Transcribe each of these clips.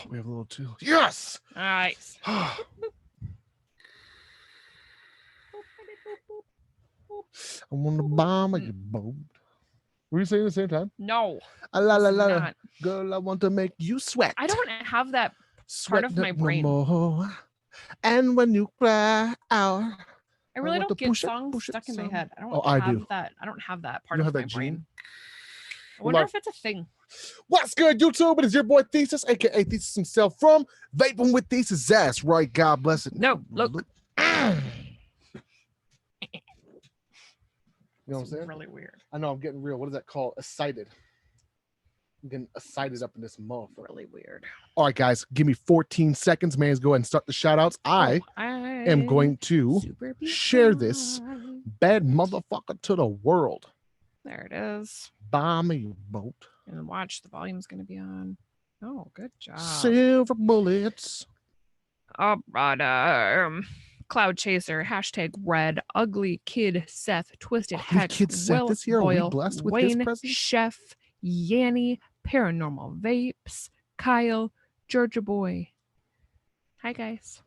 we have a little too. Yes. Nice. I want to bomb your boat. Were you saying at the same time? No. La la la, not. girl, I want to make you sweat. I don't have that Sweat part of my no brain. more. And when you cry out, I really want don't to get push it, songs push it, stuck in my son. head. I don't Oh, I have do. that. I don't have that part You of have my that brain. gene? I wonder if it's a thing. What's good, YouTube? It is your boy Thesis, aka Thesis himself from Vaping with Thesis. That's right. God bless it. No, look. You know what I'm It's saying? really weird. I know I'm getting real. What is that called? Excited. I'm getting excited up in this month. Really weird. All right, guys, give me 14 seconds. Man, go ahead and start the shout outs. I am going to share this bad motherfucker to the world. There it is. Bomb your boat. And watch, the volume's going to be on. Oh, good job. Silver bullets. Oh, brother. Cloud Chaser, hashtag red, ugly kid Seth, twisted Ugly hex, Kid Seth Will this year. Are we Boyle, blessed with his Wayne, presence? Chef, Yanny, Paranormal Vapes, Kyle, Georgia Boy. Hi, guys.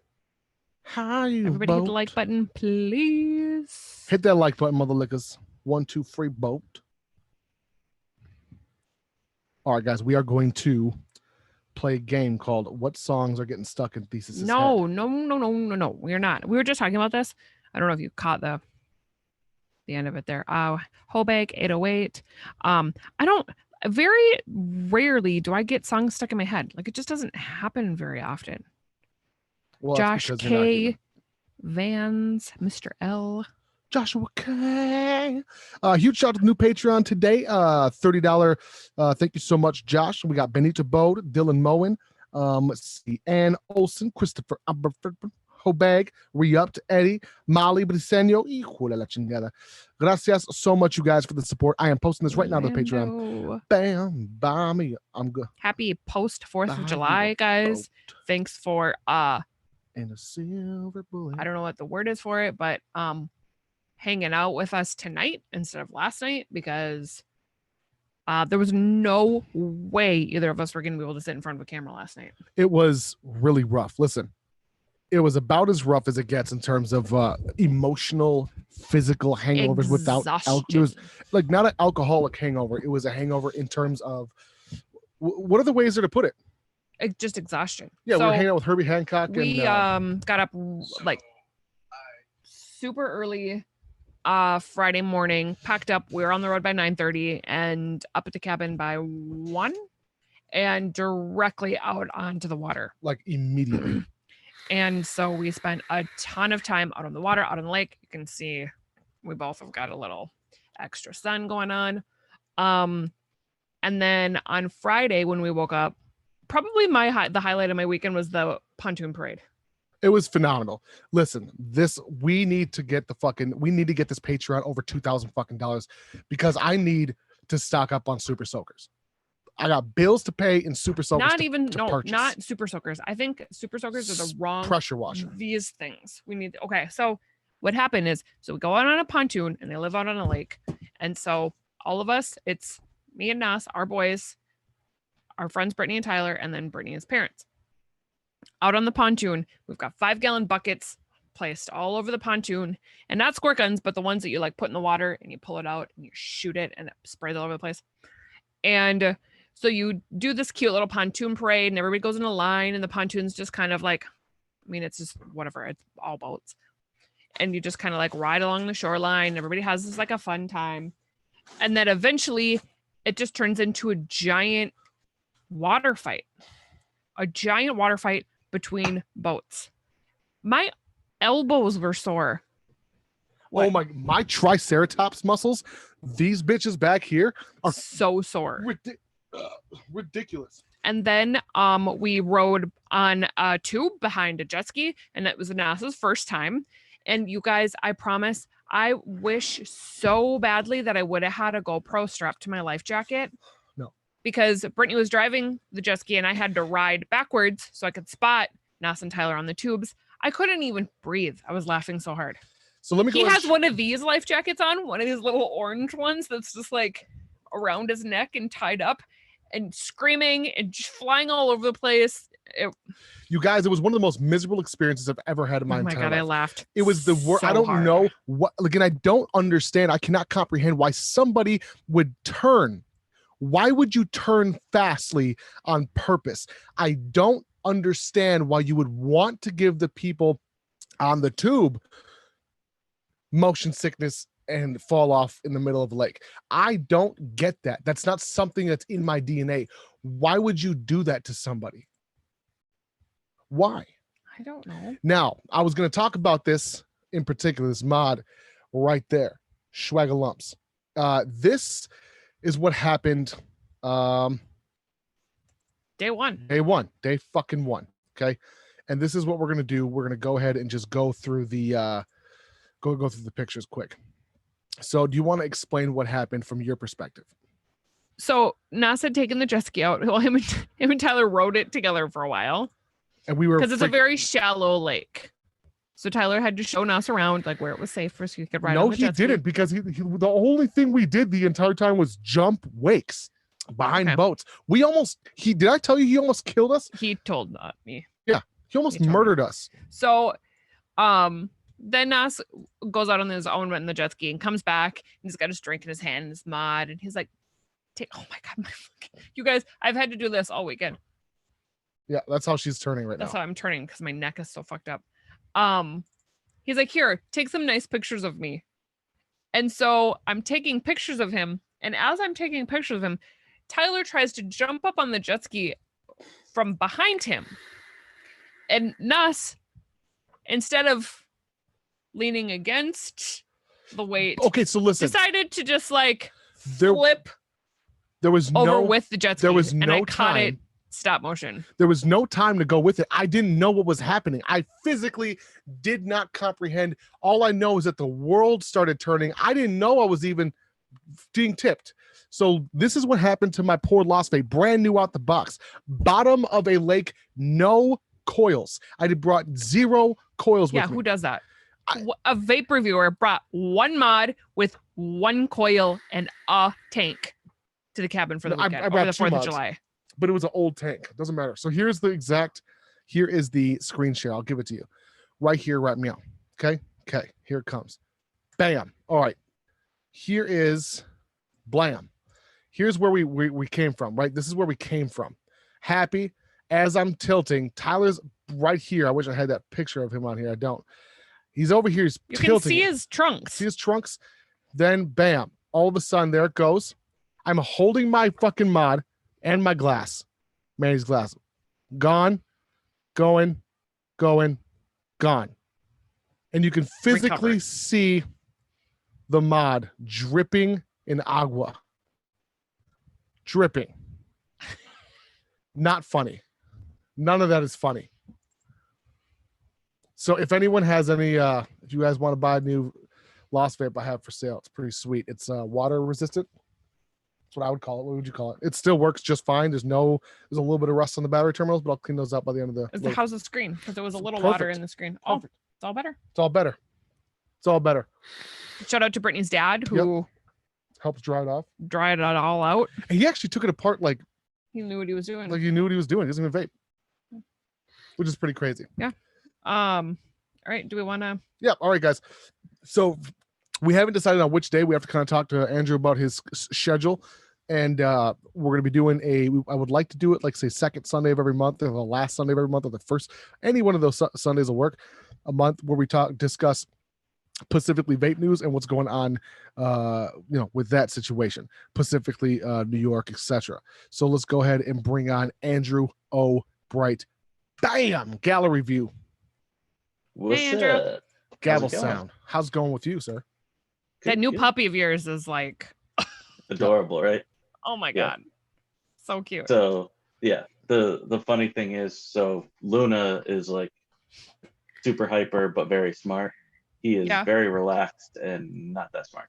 How you Everybody hit the boat? like button, please. Hit that like button, mother lickers. 1, 2, 3, boat. All right, guys, we are going to play a game called What Songs Are Getting Stuck in Thesis' Head. No. We're not. We were just talking about this. I don't know if you caught the end of it there. Hobag 808. Very rarely do I get songs stuck in my head. Like, it just doesn't happen very often. Well, Josh that's because you're not K, human. Vans, Mr. L. Joshua K. Huge shout out to the new Patreon today. $30. Thank you so much, Josh. We got Benita Bode, Dylan Moen, let's see, Ann Olson, Christopher Hobag, Re-Upped, Eddie, Molly Briseño, hijo de la chingada. Gracias so much, you guys, for the support. I am posting this right now to the Patreon. Bam, bam, I'm good. Happy post 4th of July, guys. Thanks for and a silver bullet. I don't know what the word is for it, but hanging out with us tonight instead of last night, because there was no way either of us were going to be able to sit in front of a camera last night. It was really rough. Listen, it was about as rough as it gets in terms of emotional, physical hangovers without alcohol. It was like not an alcoholic hangover. It was a hangover in terms of what are the ways there to put it? Just exhaustion. Yeah, so we're hanging out with Herbie Hancock. We got up like super early Friday morning, packed up. We were on the road by 9:30 and up at the cabin by 1 and directly out onto the water. Like immediately. And so we spent a ton of time out on the water, out on the lake. You can see we both have got a little extra sun going on. And then on Friday when we woke up, probably the highlight of my weekend was the pontoon parade. It was phenomenal. Listen, we need to get this Patreon over $2,000 because I need to stock up on Super Soakers. I got bills to pay in Super Soakers. Not Super Soakers. I think Super Soakers are the wrong pressure washer. These things we need. Okay, so what happened is, we go out on a pontoon and they live out on a lake, and so all of us, it's me and Nas, our boys, our friends Brittany and Tyler, and then Brittany's parents. Out on the pontoon, we've got 5-gallon buckets placed all over the pontoon, and not squirt guns, but the ones that you like put in the water and you pull it out and you shoot it and it sprays all over the place. And so you do this cute little pontoon parade and everybody goes in a line, and the pontoon's just kind of like, it's just whatever, it's all boats. And you just kind of like ride along the shoreline. Everybody has this like a fun time. And then eventually it just turns into a giant water fight. A giant water fight between boats. My elbows were sore. What? Oh my triceratops muscles, these bitches back here are so sore. Ridiculous. And then we rode on a tube behind a jet ski, and it was Nasa's first time. And you guys, I promise, I wish so badly that I would have had a GoPro strapped to my life jacket. No. Because Brittany was driving the jet ski and I had to ride backwards so I could spot Nas and Tyler on the tubes. I couldn't even breathe. I was laughing so hard. So let me go. He has one of these life jackets on, one of these little orange ones that's just like around his neck and tied up, and screaming and just flying all over the place. You guys, it was one of the most miserable experiences I've ever had in my Oh my entire God, life. I laughed. It was the worst. so I don't hard. know what, again, I don't understand. I cannot comprehend why somebody would turn. Why would you turn fastly on purpose? I don't understand why you would want to give the people on the tube motion sickness and fall off in the middle of a lake. I don't get that. That's not something that's in my DNA. Why would you do that to somebody? Why? I don't know. Now, I was going to talk about this in particular, this mod right there, Schwagalumps. This is what happened Day one. day fucking one. Okay. And this is what we're going to do. We're going to go ahead and just go through the, go through the pictures quick. So do you want to explain what happened from your perspective? So Nas had taken the jet ski out. Well, him and Tyler rode it together for a while. And we were because it's a very shallow lake. So Tyler had to show Nas around, like where it was safe so he could ride on the jet ski. No, he didn't, because he the only thing we did the entire time was jump wakes behind boats. We almost, did I tell you he almost killed us? He told me. Yeah, he almost murdered us. So then Nas goes out on his own in the jet ski and comes back and he's got his drink in his hand and his mod and he's like, oh my God, you guys, I've had to do this all weekend. Yeah, that's how she's turning right now. That's how I'm turning because my neck is so fucked up. He's like, here, take some nice pictures of me. And so I'm taking pictures of him. And as I'm taking pictures of him, Tyler tries to jump up on the jet ski from behind him. And Nas, instead of leaning against the weight, okay, so listen, decided to just like flip over with the jet ski. There was no and I time. caught it stop motion. There was no time to go with it. I didn't know what was happening. I physically did not comprehend. All I know is that the world started turning. I didn't know I was even being tipped. So this is what happened to my poor Lost Vape, brand new out the box. Bottom of a lake, no coils. I had brought 0 coils with me. Yeah, who does that? A vape reviewer brought one mod with 1 coil and a tank to the cabin for the weekend, I brought over the 4th of mods. July. But it was an old tank. Doesn't matter. So here is the screen share. I'll give it to you right here, right meow. Okay. Here it comes. Bam. All right. Here is blam. Here's where we came from, right? This is where we came from. Happy as I'm tilting. Tyler's right here. I wish I had that picture of him on here. I don't. He's over here. He's tilting. You can see his trunks. See his trunks. Then bam. All of a sudden, there it goes. I'm holding my fucking mod and my glass, Manny's glass, gone, gone. And you can physically see the mod dripping in agua. Dripping. Not funny. None of that is funny. So if anyone has any, if you guys want to buy a new Lost Vape I have for sale, it's pretty sweet. It's water resistant. That's what I would call it. What would you call it? It still works just fine. There's a little bit of rust on the battery terminals, but I'll clean those up by the end of the. How's the screen? Because there was a little water in the screen. Oh, Perfect. It's all better. It's all better. It's all better. Shout out to Brittany's dad who helps dry it off. Dried it all out. And he actually took it apart like he knew what he was doing. Like he knew what he was doing. He doesn't even vape, which is pretty crazy. Yeah. All right. Do we want to? Yeah. All right, guys. So we haven't decided on which day. We have to kind of talk to Andrew about his schedule. And we're going to be doing I would like to do it like say second Sunday of every month or the last Sunday of every month or the first, any one of those Sundays will work a month where we discuss specifically vape news and what's going on, with that situation, specifically New York, etc. So let's go ahead and bring on Andrew O'Bright. Bam! Gallery view. What's up? Gavel sound. How's it going with you, sir? That new puppy of yours is like adorable, right? Oh my God. So cute. So yeah, the funny thing is, so Luna is like super hyper but very smart. He is very relaxed and not that smart.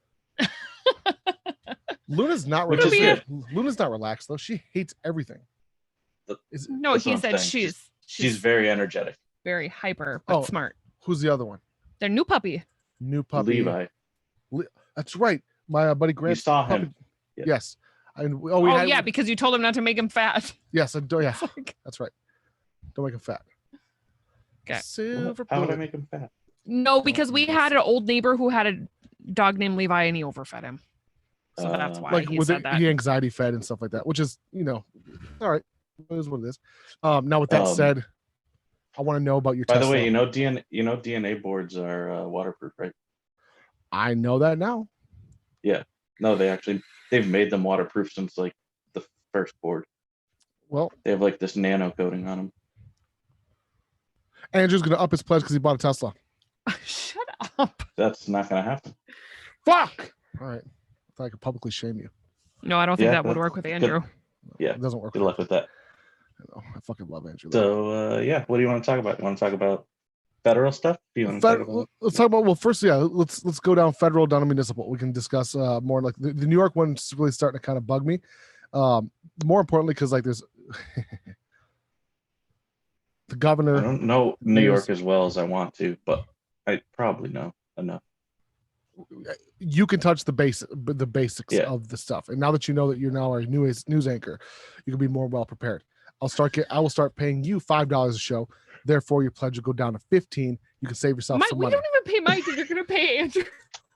Luna's not relaxed. Luna's not relaxed though. She hates everything. No, he said she's very energetic. Very hyper but smart. Who's the other one? Their new puppy. Levi. That's right. My buddy Grant. You saw him. Yeah. Yes. Because you told him not to make him fat. Yes. Yeah. That's right. Don't make him fat. Okay. Silver How would I bullet. make him fat? No, because we had an old neighbor who had a dog named Levi, and he overfed him. So that's why Like he with said that. he anxiety fed and stuff like that, which is, all right. It is what it is. Now with that said, I want to know about your By Tesla. the way, DNA boards are waterproof, right? I know that now. Yeah. No, they've made them waterproof since like the first board. Well, they have like this nano coating on them. Andrew's gonna up his pledge because he bought a Tesla. Shut up. That's not gonna happen. Fuck. All right. I thought I could publicly shame you. No, I don't think that would work with Andrew. Yeah, it doesn't work. Good luck with that. I know. I fucking love Andrew. So what do you want to talk about? You want to talk about federal stuff? Let's talk about. Well, first, let's go down federal, down to municipal. We can discuss more like the New York one's really starting to kind of bug me. More importantly, because like there's the governor. I don't know New York as well as I want to, but I probably know enough. You can touch the basics of the stuff, and now that you know that you're now our news anchor, you can be more well prepared. I will start paying you $5 a show. Therefore, your pledge will go down to $15. You can save yourself some money. We don't even pay Mike, and you're gonna pay Andrew.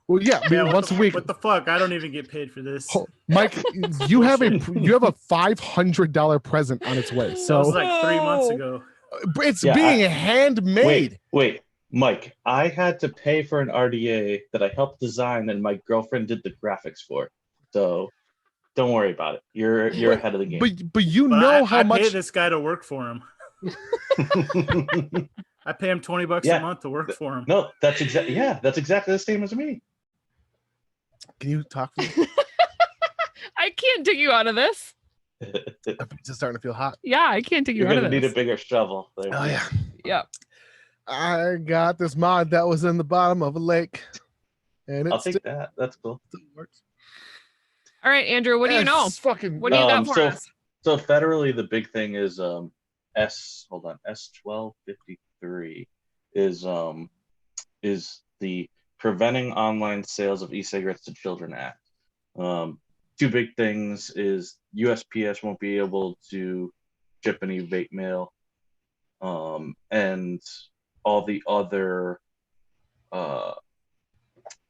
Well, yeah, once a week. What the fuck? I don't even get paid for this. Mike, you have a $500 present on its way. So that was like 3 months ago. It's being handmade. Wait, Mike, I had to pay for an RDA that I helped design and my girlfriend did the graphics for. So don't worry about it. You're ahead of the game. But know how much I pay this guy to work for him. I pay him $20 a month to work for him. No, that's exactly the same as me. Can you talk for me? I can't dig you out of this. It's just starting to feel hot. Yeah, I can't dig you out of this. You're gonna need a bigger shovel. Oh yeah. Yep. I got this mod that was in the bottom of a lake, and I'll take that. That's cool. Works. All right, Andrew. What do you know? What do you got for us? So federally, the big thing is S1253 is the Preventing Online Sales of E-Cigarettes to Children Act. Two big things is USPS won't be able to ship any vape mail, and all the other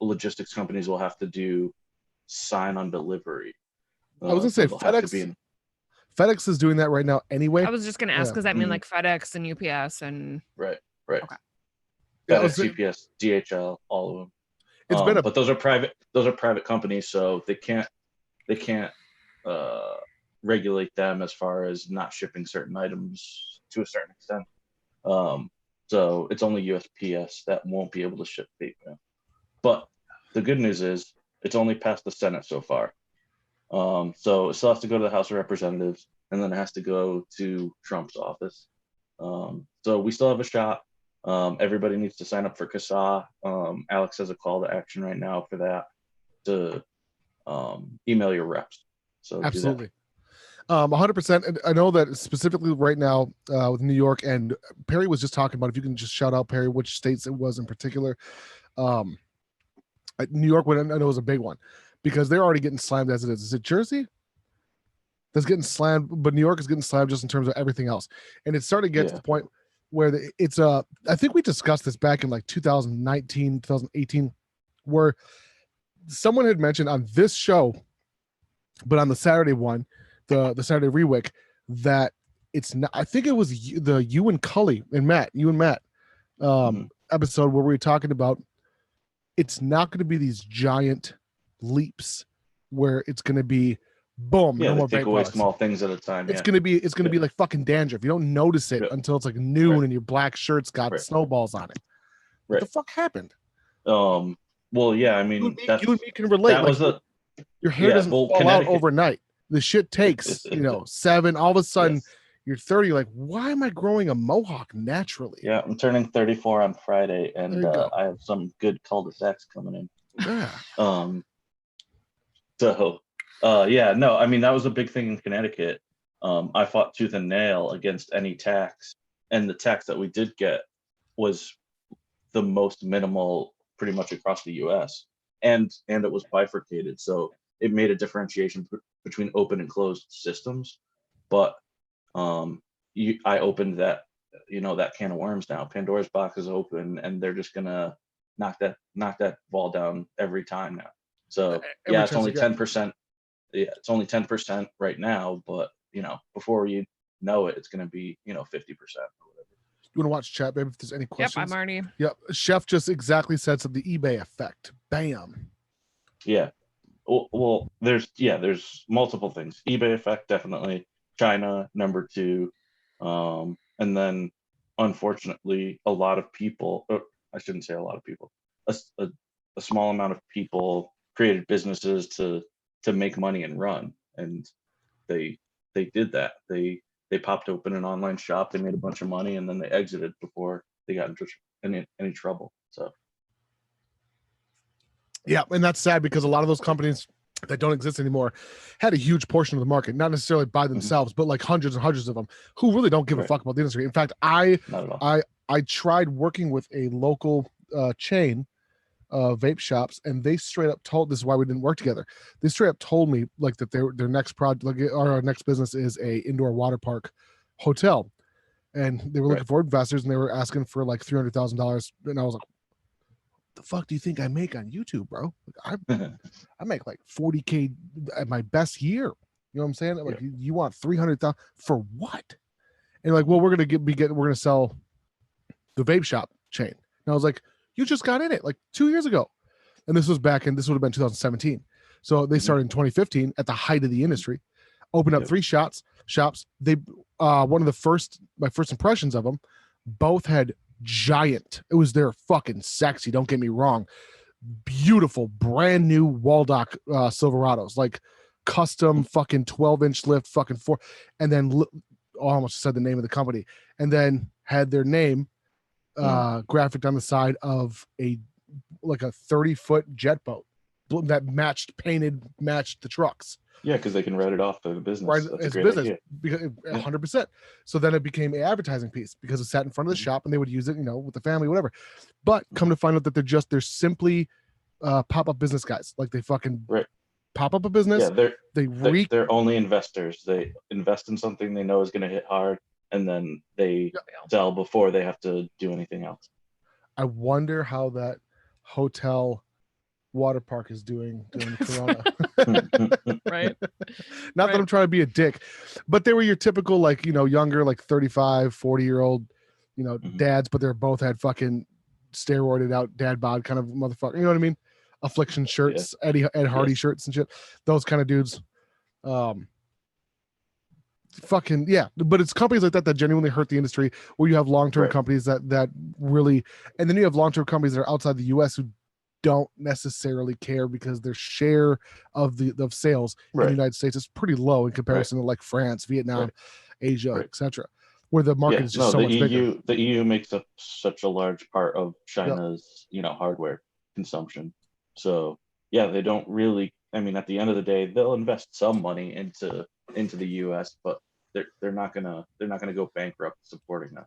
logistics companies will have to do sign on delivery. I was gonna say FedEx is doing that right now anyway. I was just gonna ask, because that mean like FedEx and UPS and right. Okay. FedEx, UPS, DHL, all of them. It's but those are private companies, so they can't regulate them as far as not shipping certain items to a certain extent. So it's only USPS that won't be able to ship vape mail. But the good news is it's only passed the Senate so far. So it still has to go to the House of Representatives, and then it has to go to Trump's office. So we still have a shot. Everybody needs to sign up for CASA. Alex has a call to action right now for that, to email your reps. So absolutely. 100%. I know that specifically right now with New York, and Perry was just talking about, if you can just shout out, Perry, which states it was in particular. New York, I know, was a big one because they're already getting slammed as it is. Is it Jersey that's getting slammed? But New York is getting slammed just in terms of everything else. And it's starting to get to the point where it's I think we discussed this back in like 2019, 2018, where someone had mentioned on this show, but on the Saturday one, the Saturday Rewick, that it's not, I think it was you and Matt episode where we were talking about, it's not going to be these giant leaps where it's going to be boom, no more take away small things at a time. It's gonna be like fucking dandruff. You don't notice it until it's like noon and your black shirt's got snowballs on it. What the fuck happened? Well, yeah, I mean, you and me can relate. That was your hair doesn't fall out overnight. The shit takes 7. All of a sudden, you're 30. You're like, why am I growing a mohawk naturally? Yeah, I'm turning 34 on Friday, and I have some good cul-de-sacs coming in. Yeah. I mean, that was a big thing in Connecticut. I fought tooth and nail against any tax, and the tax that we did get was the most minimal pretty much across the US, and it was bifurcated, so it made a differentiation between open and closed systems. But I opened that that can of worms now. Pandora's box is open, and they're just gonna knock that ball down every time now. So Every it's chance only they get. 10%. Yeah, it's only 10% right now, but before you know it, it's gonna be 50% or whatever. You want to watch chat, babe? If there's any Yep, questions. I'm already. Yep. Chef just exactly said something. The eBay effect. Bam. Yeah. Well, there's multiple things. eBay effect, definitely. China, number 2. And then, unfortunately, a lot of people, I shouldn't say a lot of people, a small amount of people created businesses to make money and run. And they did that. They popped open an online shop, they made a bunch of money, and then they exited before they got into any trouble. So yeah, and that's sad because a lot of those companies that don't exist anymore had a huge portion of the market, not necessarily by themselves, but like hundreds and hundreds of them who really don't give a fuck about the industry. In fact, not at all. I tried working with a local chain vape shops, and they straight up told, this is why we didn't work together. They straight up told me like that their next project, like our next business is a indoor water park hotel, and they were looking for investors, and they were asking for like $300,000, and I was like, the fuck do you think I make on YouTube, bro? Like, I make like 40K at my best year. You know what I'm saying? Like, you want 300,000 for what? And like, well, we're gonna sell the vape shop chain. And I was like, you just got in it like 2 years ago, and this would have been 2017. So they started in 2015 at the height of the industry. Opened up 3 shops. They one of my first impressions of them, both had giant. It was their fucking sexy. Don't get me wrong. Beautiful, brand new Waldock Silverados, like custom fucking 12-inch lift, fucking 4. And then I almost said the name of the company, and then had their name graphic on the side of a 30-foot jet boat that matched the trucks. Yeah, because they can write it off as a business. Right, That's as a great business, idea. because 100%. So then it became an advertising piece because it sat in front of the shop, and they would use it, with the family, whatever. But come to find out that they're simply pop-up business guys. Like they fucking pop up a business. Yeah, they're only investors. They invest in something they know is going to hit hard, and then they sell before they have to do anything else. I wonder how that hotel water park is doing during the corona. Right. Not that I'm trying to be a dick, but they were your typical younger, like 35, 40-year-old, dads, but they're both had fucking steroided out dad bod kind of motherfucker. You know what I mean? Affliction shirts, Ed Hardy shirts and shit. Those kind of dudes. Fucking yeah, but it's companies like that genuinely hurt the industry, where you have long-term companies that really, and then you have long-term companies that are outside the US who don't necessarily care because their share of sales in the United States is pretty low in comparison to like France, Vietnam, Asia, etc., where the market is just so much bigger. The EU makes up such a large part of China's hardware consumption. So they don't really, I mean, at the end of the day, they'll invest some money into the US, but they're not gonna go bankrupt supporting us.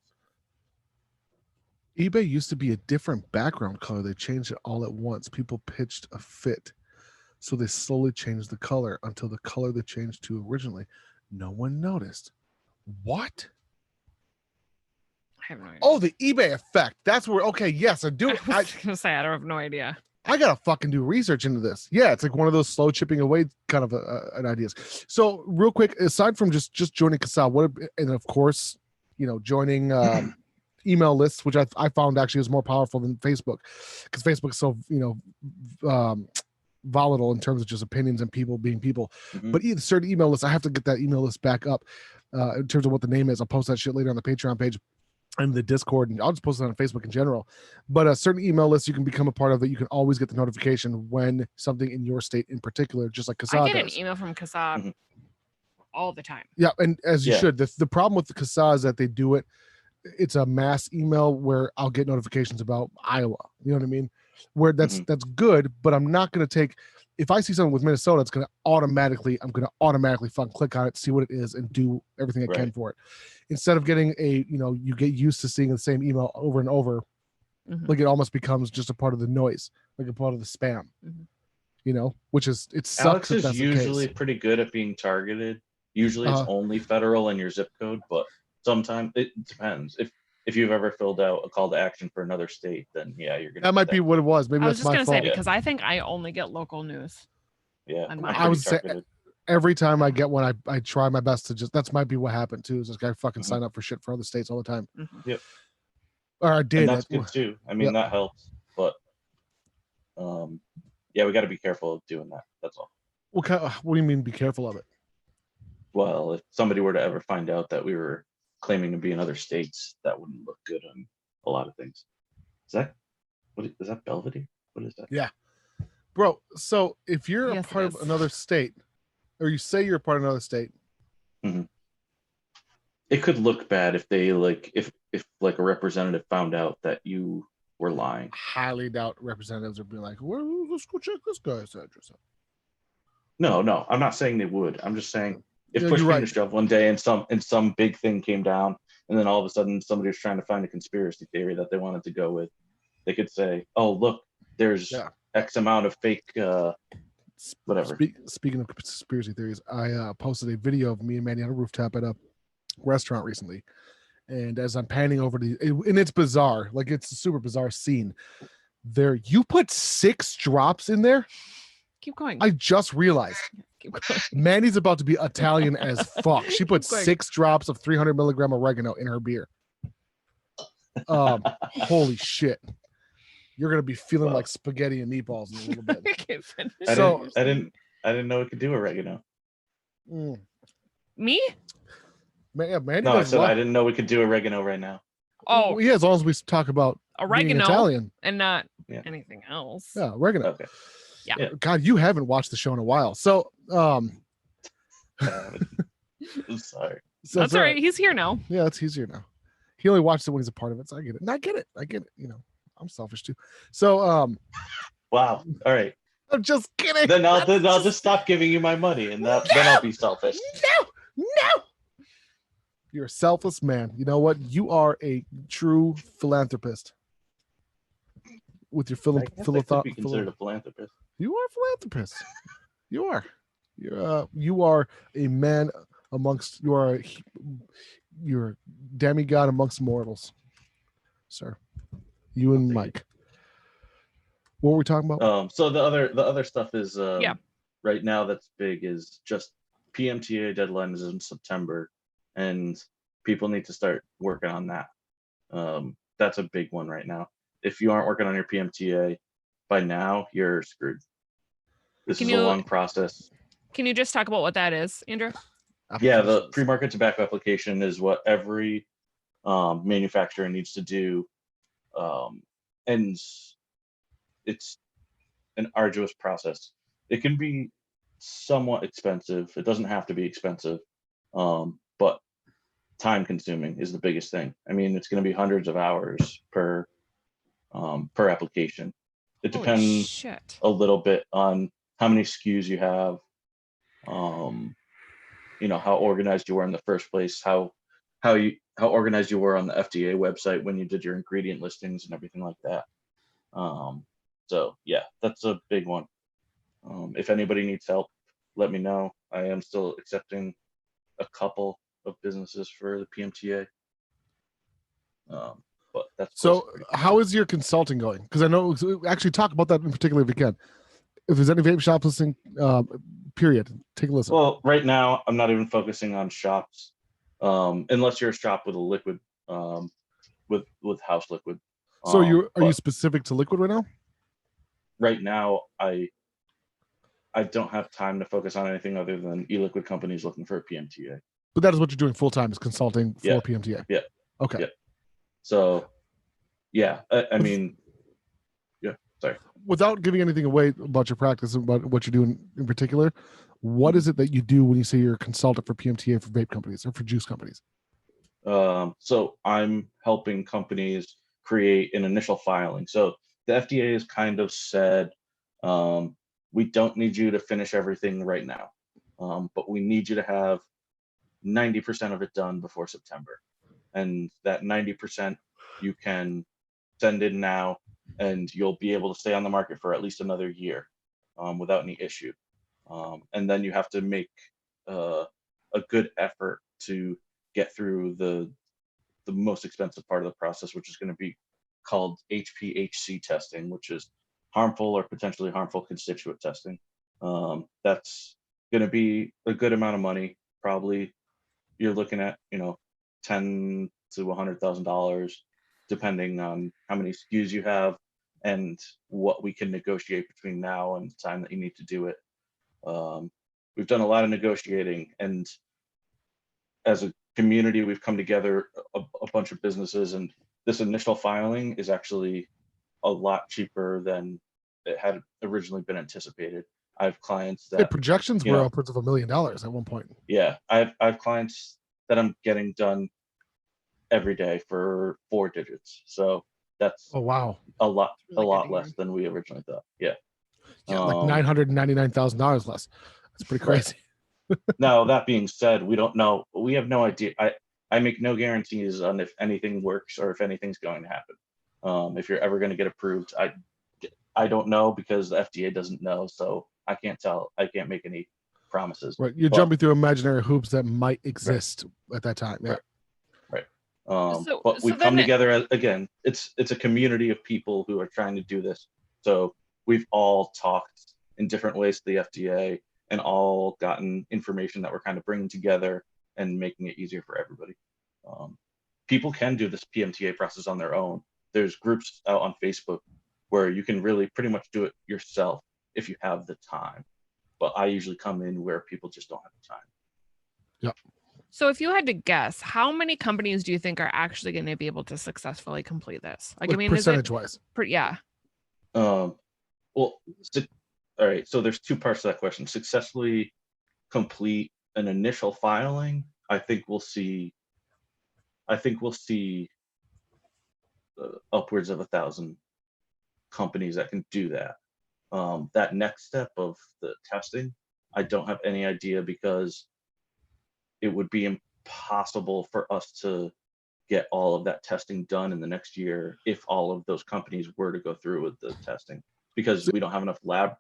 eBay used to be a different background color. They changed it all at once. People pitched a fit, so they slowly changed the color until the color they changed to originally. No one noticed. What? I have no idea. Oh, the eBay effect. That's where. Okay, yes, I do. I was gonna say I have no idea. I gotta fucking do research into this. Yeah, it's like one of those slow chipping away kind of an ideas. So real quick, aside from just joining CASA, and of course, joining email lists, which I found actually was more powerful than Facebook, because Facebook's so volatile in terms of just opinions and people being people. But either certain email lists, I have to get that email list back up in terms of what the name is. I'll post that shit later on the Patreon page and the Discord, and I'll just post it on Facebook in general. But a certain email list you can become a part of that you can always get the notification when something in your state in particular, just like CASA I get does. an email from CASA all the time. Yeah, and as you should. The problem with the CASA is that they do it. It's a mass email where I'll get notifications about Iowa. You know what I mean? Where that's good, but I'm not going to take. If I see something with Minnesota, I'm going to automatically fucking click on it, see what it is, and do everything I can for it. Instead of getting you get used to seeing the same email over and over, like it almost becomes just a part of the noise, like a part of the spam. Which is it sucks. Alex is usually pretty good at being targeted. Usually, it's only federal and your zip code, but sometimes it depends. if you've ever filled out a call to action for another state, then yeah, you're gonna. That might be what it was. Maybe I was that's just my gonna fault. say because I think I only get local news. Yeah, on I'm mine. I pretty would say targeted. every time I get one, I try my best to just. That's might be what happened too. Is this guy fucking Mhm. sign up for shit for other states all the time? Mhm. Yep. Or I did. And that's good too. I mean, Yeah. that helps, but yeah, we got to be careful of doing that. That's all. What do you mean? Be careful of it. Well, if somebody were to ever find out that we were claiming to be in other states, that wouldn't look good on a lot of things. Is that Belvedere? What is that? Yeah, bro. So if you're Yes, a it part of is. another state, or you say you're a part of another state, It could look bad if they if like a representative found out that you were lying. highly doubt representatives would be like, "Well, let's go check this guy's address out." No, I'm not saying they would. I'm just saying if Yeah, push you're came right. to shove one day and some big thing came down, and then all of a sudden somebody was trying to find a conspiracy theory that they wanted to go with, they could say, "Oh, look, there's Yeah. X amount of fake whatever." Speaking of conspiracy theories, I posted a video of me and Manny on a rooftop at a restaurant recently, and as I'm panning over and it's bizarre, like it's a super bizarre scene. There, you put 6 drops in there. Keep going. I just realized Keep going. Manny's about to be Italian as fuck. She put Keep going. 6 drops of 300 milligram oregano in her beer. Holy shit. You're gonna be feeling Wow. like spaghetti and meatballs in a little bit. Can't finish I So- what didn't you're saying. I didn't know it could do oregano. Me? Yeah, Manny No, I does said a lot. I didn't know we could do oregano right now. Oh, yeah, as long as we talk about being oregano Italian. and not Yeah. anything else. Yeah, oregano. Okay. God, you haven't watched the show in a while. So I'm sorry. That's all right. He's here now. Yeah, it's easier now. He only watches it when he's a part of it, so I get it. And I get it. You know, I'm selfish too. So Wow. All right. I'm just kidding. Then I'll just stop giving you my money, and then I'll be selfish. No. You're a selfless man. You know what? You are a true philanthropist. With your I guess I could be considered a philanthropist. You are a philanthropist. You are. You are a man amongst. You're a demigod amongst mortals, sir. You and Mike. What were we talking about? So the other stuff is Yeah. right now that's big is just PMTA deadline is in September, and people need to start working on that. That's a big one right now. If you aren't working on your PMTA by now, you're screwed. This is a long process. Can you just talk about what that is, Andrew? Yeah, the pre-market tobacco application is what every manufacturer needs to do, and it's an arduous process. It can be somewhat expensive. It doesn't have to be expensive, but time consuming is the biggest thing. I mean, it's going to be hundreds of hours per application. It Holy depends shit. a little bit on how many SKUs you have, you know, how organized you were in the first place, how organized you were on the FDA website when you did your ingredient listings and everything like that. So yeah, that's a big one. If anybody needs help, let me know. I am still accepting a couple of businesses for the PMTA. But that's So how is your consulting going? Because I know, actually talk about that in particular if you can. If there's any vape shop listening, period, take a listen. Well, right now I'm not even focusing on shops, unless you're a shop with a liquid, with house liquid. So are you specific to liquid right now? Right now, I don't have time to focus on anything other than e-liquid companies looking for a PMTA. But that is what you're doing full time, is consulting for Yeah. PMTA. Yeah. Okay. Yeah. So, yeah, I mean, yeah. Sorry. Without giving anything away about your practice and about what you're doing in particular, what is it that you do when you say you're a consultant for PMTA for vape companies or for juice companies? So I'm helping companies create an initial filing. So the FDA has kind of said, we don't need you to finish everything right now, but we need you to have 90% of it done before September. And that 90% you can send in now, and you'll be able to stay on the market for at least another year without any issue. And then you have to make a good effort to get through the the most expensive part of the process, which is going to be called HPHC testing, which is harmful or potentially harmful constituent testing. That's going to be a good amount of money. Probably you're looking at, $10,000 to $100,000, depending on how many SKUs you have and what we can negotiate between now and the time that you need to do it. We've done a lot of negotiating, and as a community, we've come together, a bunch of businesses, and this initial filing is actually a lot cheaper than it had originally been anticipated. I have clients that projections were upwards of $1 million at one point. Yeah, I have clients that I'm getting done every day for 4 digits. So that's Oh wow, a lot Really good less than we originally thought. Yeah. like $999,000 less. That's pretty crazy. Now, that being said, we don't know. We have no idea. I make no guarantees on if anything works or if anything's going to happen. If you're ever going to get approved, I don't know, because the FDA doesn't know. So I can't tell. I can't make any promises. Right. You're jumping through imaginary hoops that might exist at that time. Yeah. Right. So But we've come together as, again, it's a community of people who are trying to do this. So we've all talked in different ways to the FDA and all gotten information that we're kind of bringing together and making it easier for everybody. People can do this PMTA process on their own. There's groups out on Facebook where you can really pretty much do it yourself if you have the time. But I usually come in where people just don't have the time. Yep. So if you had to guess, how many companies do you think are actually going to be able to successfully complete this? Like, I mean, percentage-wise. Yeah. Well, all right. So there's 2 parts to that question. Successfully complete an initial filing, I think we'll see upwards of 1,000 companies that can do that. That next step of the testing, I don't have any idea, because it would be impossible for us to get all of that testing done in the next year if all of those companies were to go through with the testing, because we don't have enough lab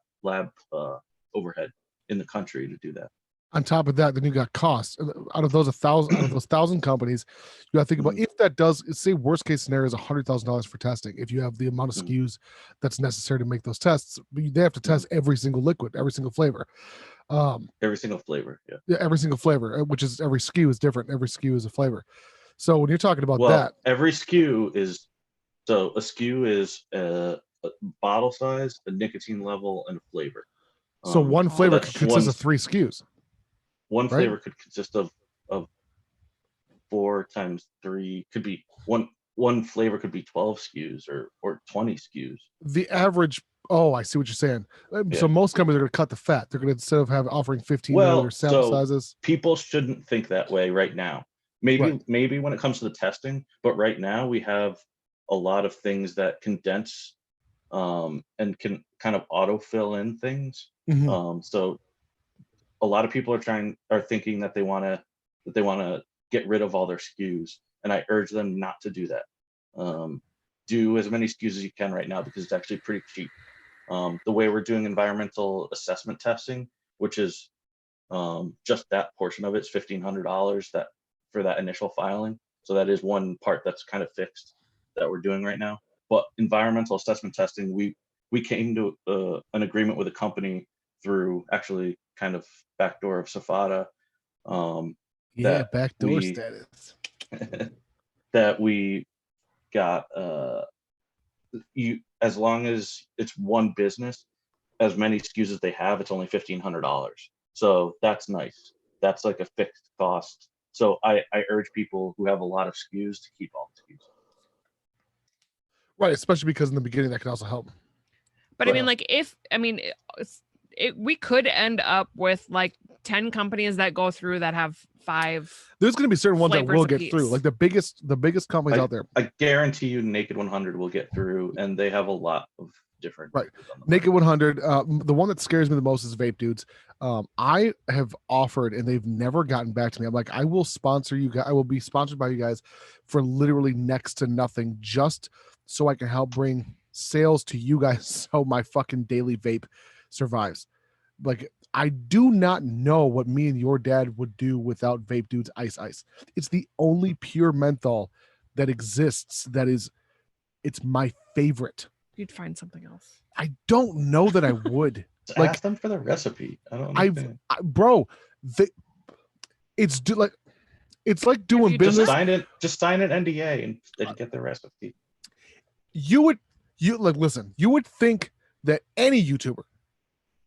overhead in the country to do that. On top of that, then you got costs. Out of those 1,000 companies, you got to think about, if that does, say worst case scenario is $100,000 for testing. If you have the amount of SKUs that's necessary to make those tests, they have to test every single liquid, every single flavor. Every single flavor, yeah, every single flavor, which is every SKU is different. Every SKU is a flavor. So when you're talking about that, every SKU is, so a SKU is a bottle size, a nicotine level, and a flavor. So one flavor could consist of 3 SKUs. One flavor could consist of 4 times 3, could be one flavor could be 12 SKUs or 20 SKUs. The average, I see what you're saying. So most companies are going to cut the fat. They're going to, instead of offering 15 milliliter sample sizes. People shouldn't think that way right now. Maybe when it comes to the testing, but right now we have a lot of things that condense and can kind of autofill in things. So a lot of people are thinking that they want to get rid of all their SKUs, and I urge them not to do that. Do as many SKUs as you can right now, because it's actually pretty cheap. The way we're doing environmental assessment testing, which is just that portion of it, is $1,500 for that initial filing. So that is one part that's kind of fixed that we're doing right now. But environmental assessment testing, we came to an agreement with a company through actually kind of backdoor of Safada. Backdoor status. That we got, as long as it's one business, as many SKUs as they have, it's only $1,500. So that's nice. That's like a fixed cost. So I urge people who have a lot of SKUs to keep all the SKUs. Right, especially because in the beginning that can also help. But I mean, like, we could end up with like 10 companies that go through that have 5. There's going to be certain ones that will get through, like the biggest companies out there. I guarantee you, Naked 100 will get through, and they have a lot of different. Right, Naked 100. The one that scares me the most is Vape Dudes. I have offered, and they've never gotten back to me. I'm like, I will sponsor you guys. I will be sponsored by you guys for literally next to nothing, just so I can help bring sales to you guys, so my fucking daily vape survives. Like, I do not know what me and your dad would do without Vape Dudes Ice. It's the only pure menthol that exists that it's my favorite. You'd find something else. I don't know that I would. Just Like, ask them for the recipe. I don't understand. Bro, it's like doing you business. Just sign an NDA and get the recipe. You would think that any YouTuber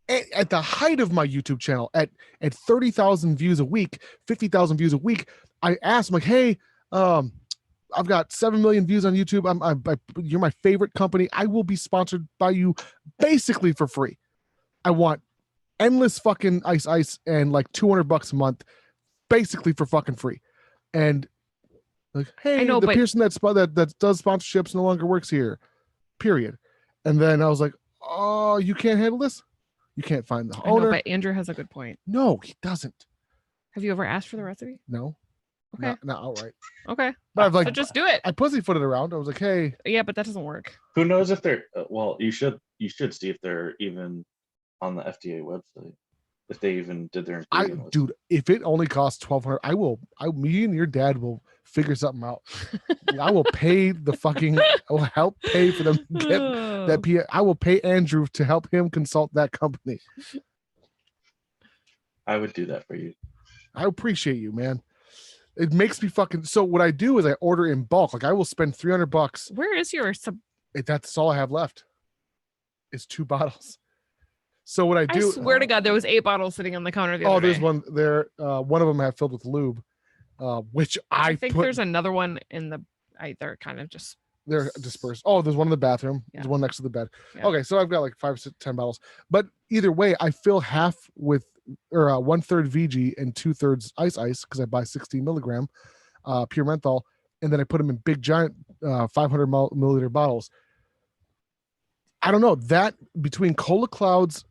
at the height of my YouTube channel at 30,000 views a week, 50,000 views a week, I asked him like, hey, I've got 7 million views on YouTube. You're my favorite company. I will be sponsored by you basically for free. I want endless fucking ice and like $200 a month, basically for fucking free. And like, hey, the person that does sponsorships no longer works here. Period. And then I was like, oh, you can't handle this? You can't find the owner? I know, but Andrew has a good point. No, he doesn't. Have you ever asked for the recipe? No. Okay. Not outright. Okay. But I've like so just do it. I pussyfooted around. I was like, hey. Yeah, but that doesn't work. Who knows if they're well, you should see if they're even on the FDA website. If they even did their ingredient list. Dude, if it only costs $1,200, me and your dad will figure something out. I will pay I will help pay for them to get that. I will pay Andrew to help him consult that company. I would do that for you. I appreciate you, man. It makes me fucking. So what I do is I order in bulk. Like I will spend $300. Where is your That's all I have left. Is 2 bottles. So what I do? I swear to God, there was 8 bottles sitting on the counter the other day. There's one there. One of them I have filled with lube, which I think there's another one in the. They're kind of just. They're dispersed. Oh, there's one in the bathroom. Yeah. There's one next to the bed. Yeah. Okay, so I've got like 5, 6, 10 bottles. But either way, I fill half with, or 1/3 VG and 2/3 ice because I buy 16 milligram pure menthol, and then I put them in big giant 500 milliliter bottles. I don't know, that between Cola Clouds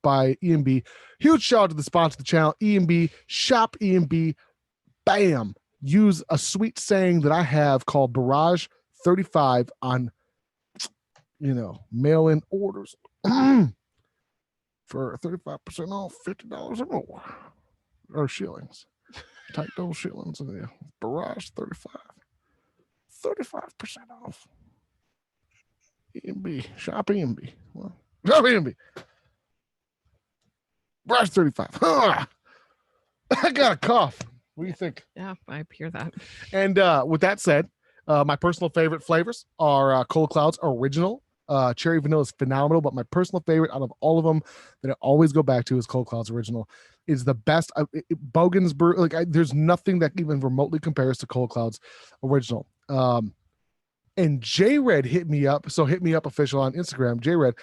by EMB, huge shout out to the sponsor of the channel, EMB, shop EMB, bam, use a sweet saying that I have called Barrage 35 on, mail-in orders for 35% off, $50 or more, or shillings. Type those shillings in there. Barrage 35, 35% off. EMB, shop EMB. Well, shop EMB. Barrage 35. I got a cough. What do you think? Yeah, I hear that. And with that said, my personal favorite flavors are Cola Clouds Original. Cherry vanilla is phenomenal, but my personal favorite out of all of them that I always go back to is Cola Clouds Original. Is the best. Bogan's Brew, there's nothing that even remotely compares to Cola Clouds Original. And J-Red hit me up. So hit me up official on Instagram. J-Red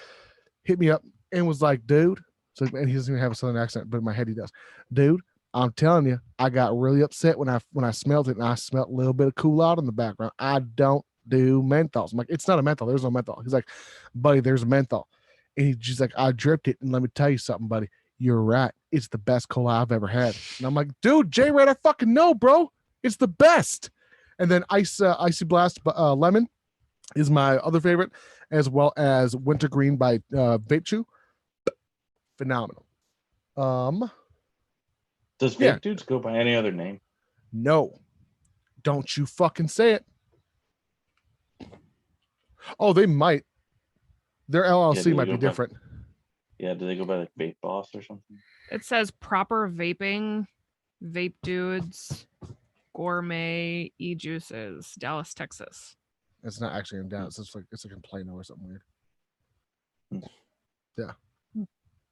hit me up and was like, dude. So, and he doesn't even have a southern accent, but in my head he does. Dude, I'm telling you, I got really upset when I smelled it, and I smelled a little bit of Kool Out in the background. I don't do menthols. I'm like, it's not a menthol. There's no menthol. He's like, buddy, there's a menthol. And he's like, I dripped it, and let me tell you something, buddy. You're right. It's the best cola I've ever had. And I'm like, dude, J-Red, I fucking know, bro. It's the best. And then Icy Blast Lemon is my other favorite, as well as Wintergreen by Vape Chew. Phenomenal. Does Vape Dudes go by any other name? No. Don't you fucking say it. Oh, they might. Their LLC might be different. Do they go by like Vape Boss or something? It says Proper Vaping, Vape Dudes, Gourmet E-Juices, Dallas, Texas. It's not actually in Dallas. It's like in Plano or something weird. Yeah.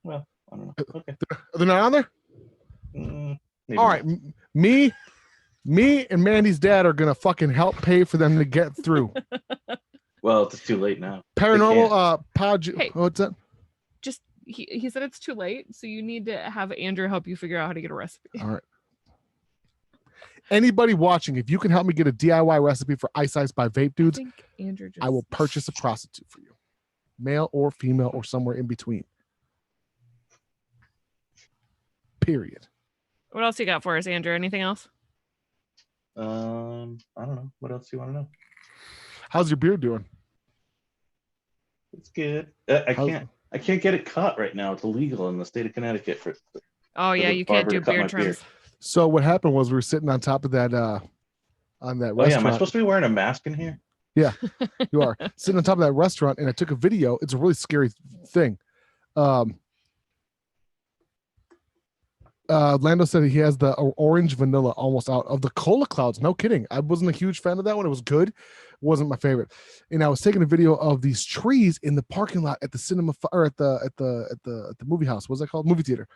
Well, I don't know. Okay. They're not on there? All right. Me and Mandy's dad are going to fucking help pay for them to get through. Well, it's too late now. Paranormal Hey, what's that? Just he said it's too late, so you need to have Andrew help you figure out how to get a recipe. All right. Anybody watching, if you can help me get a DIY recipe for Ice by Vape Dudes, I will purchase a prostitute for you. Male or female or somewhere in between. Period. What else you got for us, Andrew? Anything else? I don't know. What else do you want to know? How's your beard doing? It's good. I can't get it cut right now. It's illegal in the state of Connecticut you can't do beard trims. So what happened was we were sitting on top of that on that Oh yeah, am I restaurant. supposed to be wearing a mask in here? You are sitting on top of that restaurant, and I took a video. It's a really scary thing. Lando said he has the orange vanilla almost out of the cola clouds. No kidding. I wasn't a huge fan of that one. It was good. It wasn't my favorite. And I was taking a video of these trees in the parking lot at the cinema or at the movie house. What's that called? Movie theater.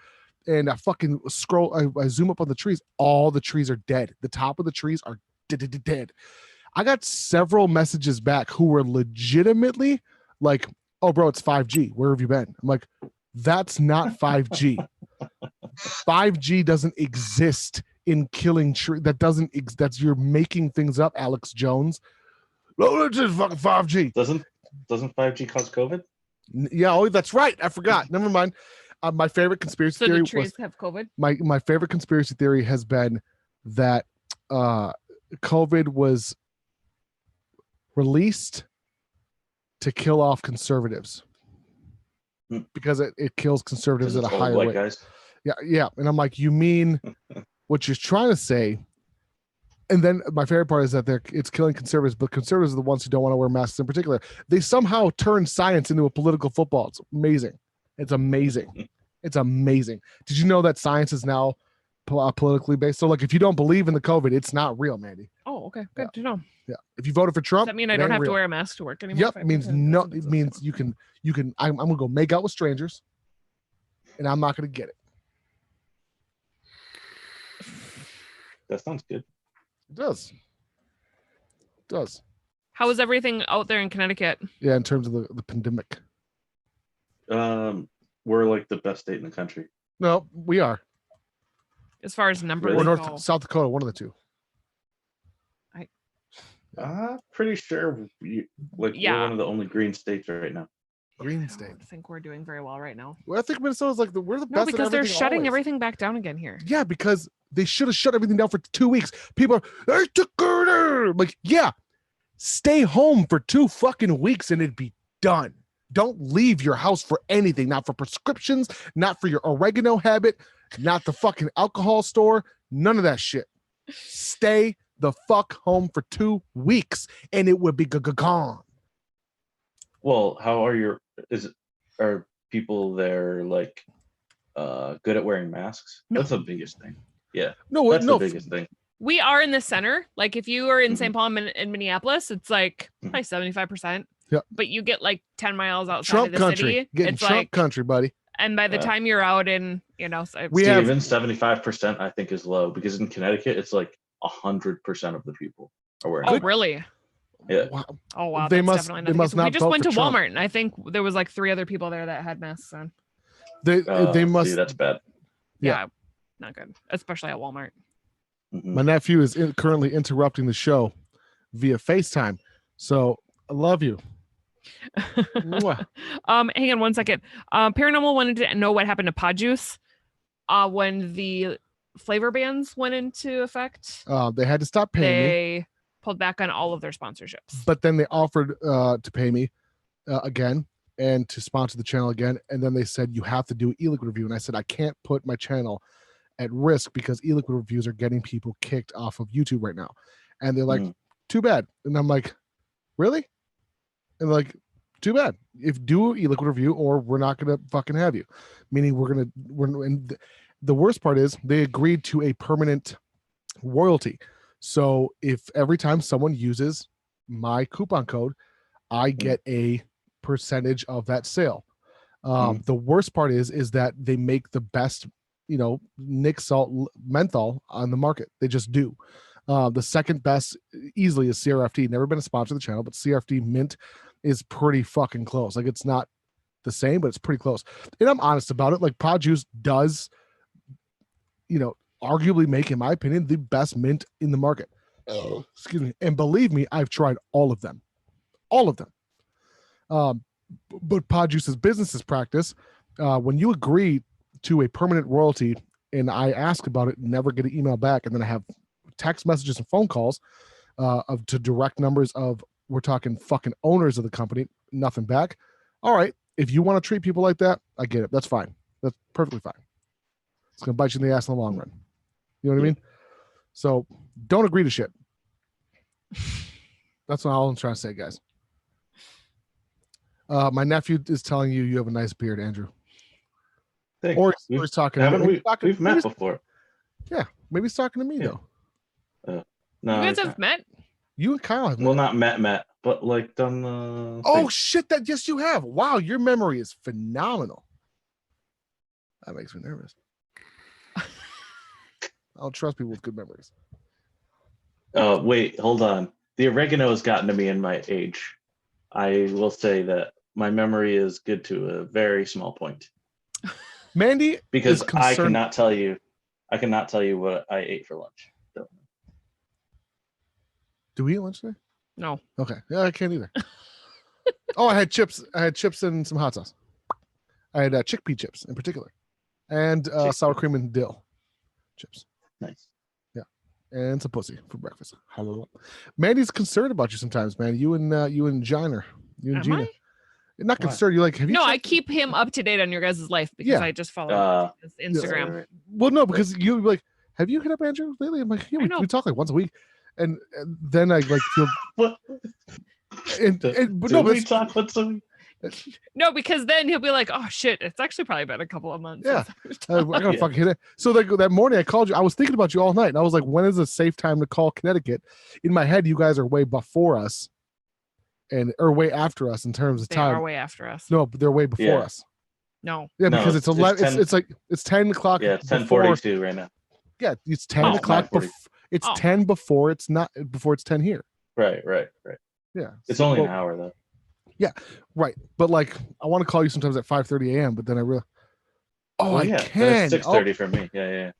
And I fucking scroll. I zoom up on the trees. All the trees are dead. The top of the trees are dead. I got several messages back who were legitimately like, "Oh, bro, it's 5G. Where have you been?" I'm like, "That's not 5G. 5G doesn't exist in killing trees. That's you're making things up, Alex Jones. Oh, it's just fucking 5G. Doesn't 5G cause COVID? Yeah, oh, that's right. I forgot. Never mind. My favorite conspiracy So theory the trees was have COVID. my favorite conspiracy theory has been that COVID was released to kill off conservatives because it kills conservatives at a higher white rate. Guys. Yeah. And I'm like, you mean what you're trying to say? And then my favorite part is that it's killing conservatives, but conservatives are the ones who don't want to wear masks in particular. They somehow turn science into a political football. It's amazing. It's amazing. It's amazing. Did you know that science is now politically based? So like, if you don't believe in the COVID, it's not real, Mandy. Oh, okay. Good to know. Yeah. If you voted for Trump, Does that mean I it don't ain't have real. to wear a mask to work anymore? Yep. It means no. It means you can. I'm gonna go make out with strangers, and I'm not gonna get it. That sounds good. It does. It does. How is everything out there in Connecticut? Yeah, in terms of the pandemic. We're like the best state in the country. No, we are. As far as numbers Really? Or go. South Dakota, one of the two. Pretty sure we're one of the only green states right now. Green I state. don't think we're doing very well right now. Well, I think Minnesota's like we're the No, best. because at they're everything shutting always. everything back down again here. Yeah, because they should have shut everything down for 2 weeks. People are like, yeah, stay home for 2 fucking weeks and it'd be done. Don't leave your house for anything, not for prescriptions, not for your oregano habit, not the fucking alcohol store, none of that shit. Stay the fuck home for 2 weeks and it would be gone. Well, how are people there like good at wearing masks? No. That's the biggest thing. Yeah. No, That's no. the biggest thing. We are in the center. Like if you are in Mhm. St. Paul and Minneapolis, it's like Mhm. probably 75%. Yeah. But you get like 10 miles outside Trump of the country. city. Getting It's Trump like, country, buddy. and by the Yeah. time you're out in, so We have- Even 75% I think is low because in Connecticut it's like 100% of the people are wearing oh, masks. really? Yeah. Wow. Oh, wow. They That's must- definitely they not. must We not just vote went for to Trump. Walmart and I think there was like 3 other people there that had masks on. They must. See, that's bad. Yeah. Yeah. Not good. Especially at Walmart. Mhm. My nephew is currently interrupting the show via FaceTime. So I love you. Mwah. Hang on 1 second. Paranormal wanted to know what happened to Pod Juice when the flavor bans went into effect. They had to stop paying me, They pulled back on all of their sponsorships. but then they offered to pay me again and to sponsor the channel again. And then they said, you have to do an e-liquid review. And I said, I can't put my channel at risk because e-liquid reviews are getting people kicked off of YouTube right now. And they're like, too bad. And I'm like, really? And they're like, too bad. If do an e-liquid review or we're not going to fucking have you. Meaning and the worst part is they agreed to a permanent royalty. So if every time someone uses my coupon code, I get a percentage of that sale. The worst part is that they make the best, Nick Salt menthol on the market. They just do. The second best easily is CRFT. Never been a sponsor of the channel, but CRFT mint is pretty fucking close. Like it's not the same, but it's pretty close. And I'm honest about it. Like Pod Juice does, arguably make, in my opinion, the best mint in the market. Oh, excuse me. And believe me, I've tried all of them. All of them. But Pod Juice's business practice, when you agree to a permanent royalty and I ask about it, never get an email back, and then I have text messages and phone calls to direct numbers of, we're talking fucking owners of the company, nothing back. All right. If you want to treat people like that, I get it. That's fine. That's perfectly fine. It's going to bite you in the ass in the long run. You know what I mean? So don't agree to shit. That's all I'm trying to say, guys. My nephew is telling you have a nice beard, Andrew. Thanks. Or he's talking to me. We've met before. Yeah, maybe he's talking to me though. No, You guys have met? You and Kyle have met. Well, not met, but like done the. Oh shit! Yes, you have. Wow, your memory is phenomenal. That makes me nervous. I don't trust people with good memories. Oh wait, hold on. The oregano has gotten to me in my age. I will say that my memory is good to a very small point. Mandy, because I cannot tell you what I ate for lunch. So. Do we eat lunch today? No. Okay. Yeah, I can't either. Oh, I had chips. I had chips and some hot sauce. I had chickpea chips in particular, and sour cream and dill chips. Nice. Yeah, and some pussy for breakfast. Hello. Mandy's concerned about you sometimes, man. You and Gina. You and Gina. I? You're not concerned. You're like, have you? No, I keep him up to date on your guys' life because I just follow his Instagram. Right. Well, no, because you like, have you hit up Andrew lately? I'm like, yeah, we talk like once a week, and then I like feel. What? But no, we talk once a week. No, because then he'll be like, "Oh shit, it's actually probably been a couple of months." Yeah, I gotta fucking hit it. So like that morning, I called you. I was thinking about you all night, and I was like, "When is a safe time to call Connecticut?" In my head, you guys are way before us, or way after us in terms of time. They are way after us. No, but they're way before us. No. Yeah, because it's 11. It's like it's 10 o'clock. Yeah, it's 10:42 right now. Yeah, it's 10 o'clock. It's 10 before it's not before it's 10 here. Right. Yeah, it's only an hour though. Yeah, right. But like, I want to call you sometimes at 5:30 a.m. But then I realize, I can. It's 6:30 for me. Yeah.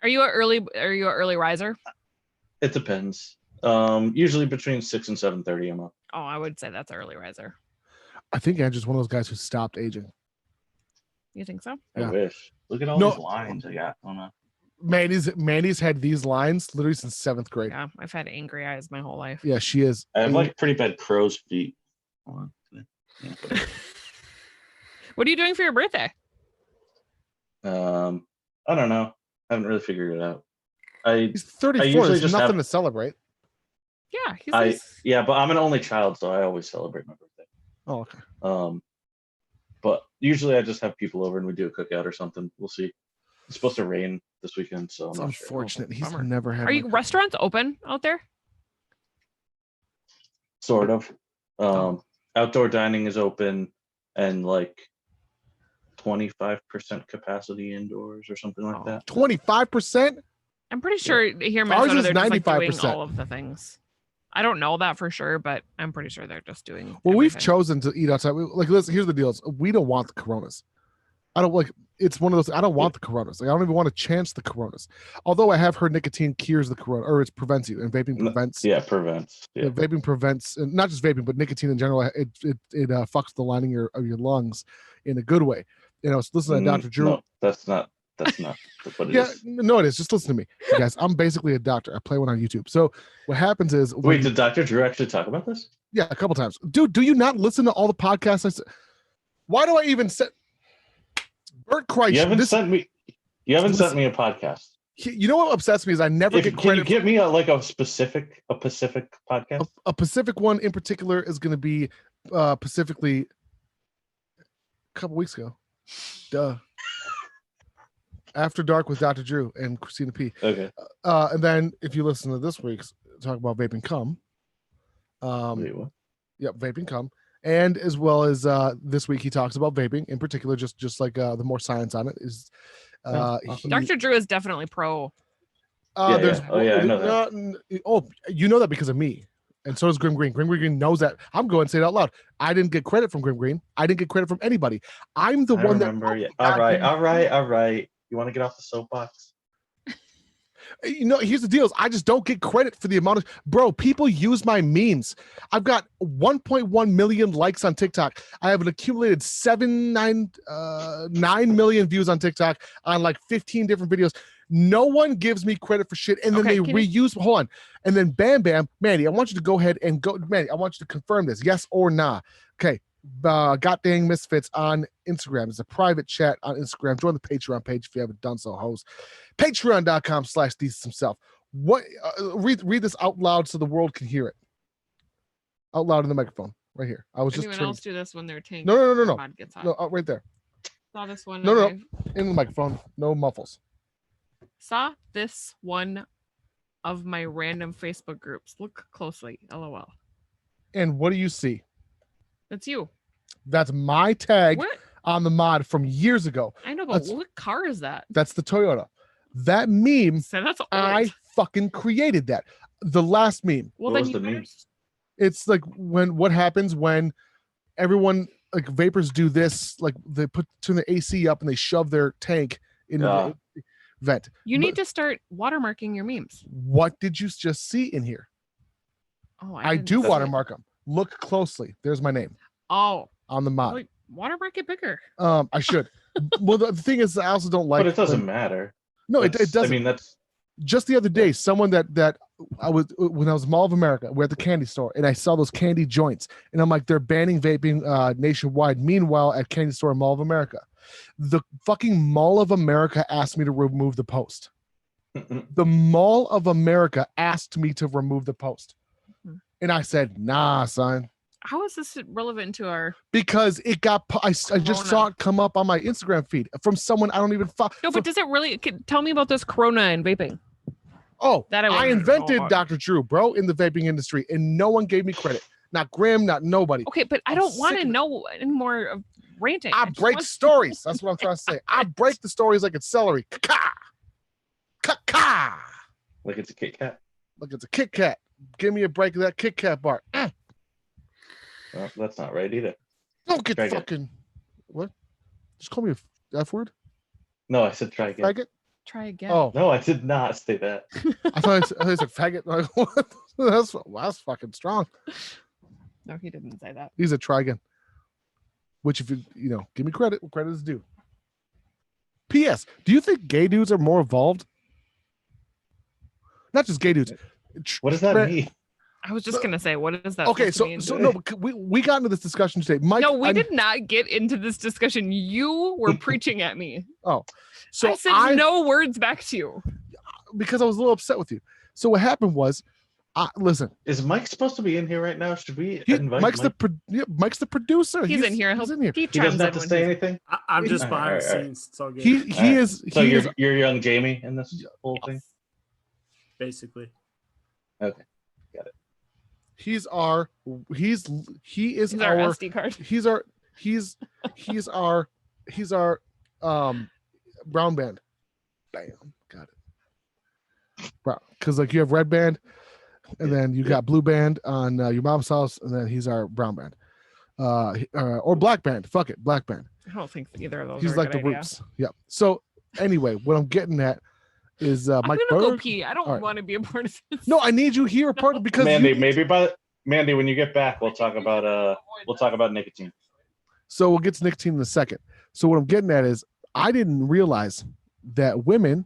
Are you an early riser? It depends. Usually between 6 and 7:30 a month. Oh, I would say that's an early riser. I think Andrew's one of those guys who stopped aging. You think so? I wish. Look at all these lines I got on a. Mandy's had these lines literally since 7th grade. Yeah, I've had angry eyes my whole life. Yeah, she is. I have like pretty bad crow's feet. What are you doing for your birthday? I don't know. I haven't really figured it out. He's 34. There's nothing to celebrate. Yeah, yeah, but I'm an only child, so I always celebrate my birthday. Oh, okay. But usually I just have people over and we do a cookout or something. We'll see. It's supposed to rain this weekend, so it's I'm unfortunate. Sure. He's never had. Are you restaurants open out there? Sort of. Outdoor dining is open and like 25% capacity indoors or something like that. 25%? I'm pretty sure here in Minnesota they're just like doing 95%. all of the things. I don't know that for sure, but I'm pretty sure they're just doing. Well, we've chosen to eat outside. Like, listen, here's the deal: we don't want the Coronas. I don't like. It's one of those. I don't want the Coronas. Like, I don't even want to chance the Coronas. Although I have heard nicotine cures the Corona, or it prevents you, and vaping prevents. Yeah, prevents. Yeah. Vaping prevents, and not just vaping, but nicotine in general. It fucks the lining of your lungs in a good way. You know, so listen to Dr. Drew. No, that's not what it is. No, it is. Just listen to me, you guys. I'm basically a doctor. I play one on YouTube. So what happens is, wait, did Dr. Drew actually talk about this? Yeah, a couple times. Dude, do you not listen to all the podcasts I said? Why do I even say? Bert Kreischer. You haven't sent me a podcast. You know what upsets me is I never get credit. Can you give me a Pacific podcast? A Pacific one in particular is going to be Pacifically a couple weeks ago. Duh. After Dark with Dr. Drew and Christina P. Okay. And then if you listen to this week's talk about vaping cum. Wait, what? Yep, vaping cum. And as well as this week he talks about vaping in particular, just like the more science on it is. Awesome. Dr. Drew is definitely pro. I know that. You know that because of me. And so does Grim Green. Grim Green knows that. I'm going to say it out loud. I didn't get credit from Grim Green. I didn't get credit from anybody. I'm the one that. All right. You want to get off the soapbox? You know, here's the deal: is I just don't get credit for the amount of people use my memes. I've got 1.1 million likes on TikTok. I have an accumulated 9 million views on TikTok on like 15 different videos. No one gives me credit for shit, and then they reuse. Hold on, and then Bam, Mandy, I want you to go ahead and go. Mandy, I want you to confirm this, yes or nah. Okay. God dang misfits on Instagram. It's a private chat on Instagram. Join the Patreon page if you haven't done so, host. Patreon.com/ThesisHimself. What read this out loud so the world can hear it. out loud in the microphone right here. I was just Anyone turning. else do this when their tank? No. mod gets hot? No, right there. Saw this one. No, on in the microphone. No muffles. Saw this one of my random Facebook groups. Look closely. LOL. And what do you see? That's you. That's my tag What? on the mod from years ago. I know, but what car is that? That's the Toyota. That meme, So that's old. I fucking created that. The last meme. Well, What then was you the better meme? It's like what happens when everyone like vapors do this, like they turn the AC up and they shove their tank into the vent. You need to start watermarking your memes. What did you just see in here? Oh, I didn't do see it. watermark them. Look closely. There's my name Oh, on the mod. wait, watermark it bigger. I should. Well, the thing is, I also don't like. But it doesn't matter. No, it doesn't. I mean, that's Just the other day, someone that I was when I was Mall of America, we're at the candy store, and I saw those candy joints, and I'm like, they're banning vaping nationwide. Meanwhile, at candy store Mall of America, the fucking Mall of America asked me to remove the post. The Mall of America asked me to remove the post, and I said, "Nah, son." How is this relevant to our? Because it got, I just saw it come up on my Instagram feed from someone I don't even follow. No, but does it really? Tell me about this Corona and vaping. Oh, That I I wouldn't invented know about. Dr. Drew, bro, in the vaping industry, and no one gave me credit. Not Grim, not nobody. Okay, but I I'm don't want sick to of it. know any more of ranting. I just break want- stories. That's what I'm trying to say. I break the stories like it's celery. Ka ka. like it's a Kit Kat. Like it's a Kit Kat. Give me a break of that Kit Kat bar. Well, that's not right either. Don't get Try again. fucking what? Just call me a F word. No, I said try again. Faggot. Try again. Oh, No, I did not say that. I thought I said faggot. Like, what? That's fucking strong. No, he didn't say that. He's a try again. Which, if you give me credit, what credit is due. P.S. Do you think gay dudes are more evolved? Not just gay dudes. What does that mean? I was just gonna say, what is that? Okay, supposed to so mean? no, but we got into this discussion today. Mike, No, we did not get into this discussion. You were preaching at me. Oh, so I said no words back to you. because I was a little upset with you. So what happened was, listen, Is Mike supposed to be in here right now? Should we invite Mike's Mike? Mike's the producer. He's in here. He's He'll- in here. He He doesn't chimes have in to when say he's- anything. I'm just All behind right, the all right. scenes. It's all good. He All right. is. So he is. you're young Jamie in this whole thing. basically. Okay. He is our. He's our SD card. He's our brown band. Bam, got it. Brown, because like you have red band, and then you got blue band on your mom's house, and then he's our brown band, or black band. Fuck it, black band. I don't think either of those. He's are a like the good idea. roots. Yeah. So anyway, what I'm getting at is I'm Mike gonna go Berg. pee. I don't All right. want to be a part of this. No, I need you here, part of because Mandy, you- Mandy, when you get back, we'll talk about nicotine. So we'll get to nicotine in a second. So what I'm getting at is I didn't realize that women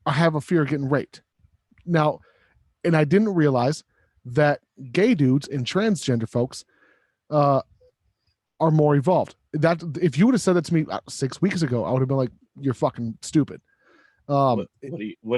have a fear of getting raped. Now, and I didn't realize that gay dudes and transgender folks are more evolved. That if you would have said that to me 6 weeks ago, I would have been like, "You're fucking stupid." What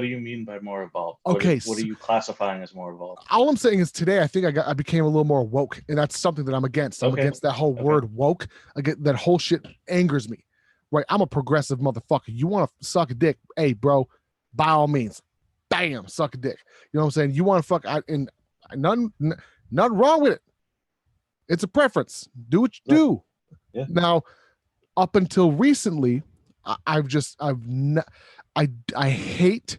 do you mean by more evolved? Okay, What are you classifying as more evolved? All I'm saying is today I think I became a little more woke, and that's something that I'm against. I'm Okay. against that whole word woke. I get that whole shit angers me. Right? I'm a progressive motherfucker. You want to suck a dick? Hey, bro, by all means, bam, suck a dick. You know what I'm saying? You want to fuck? Nothing wrong with it. It's a preference. Do what you do. Yeah. Now, up until recently, I hate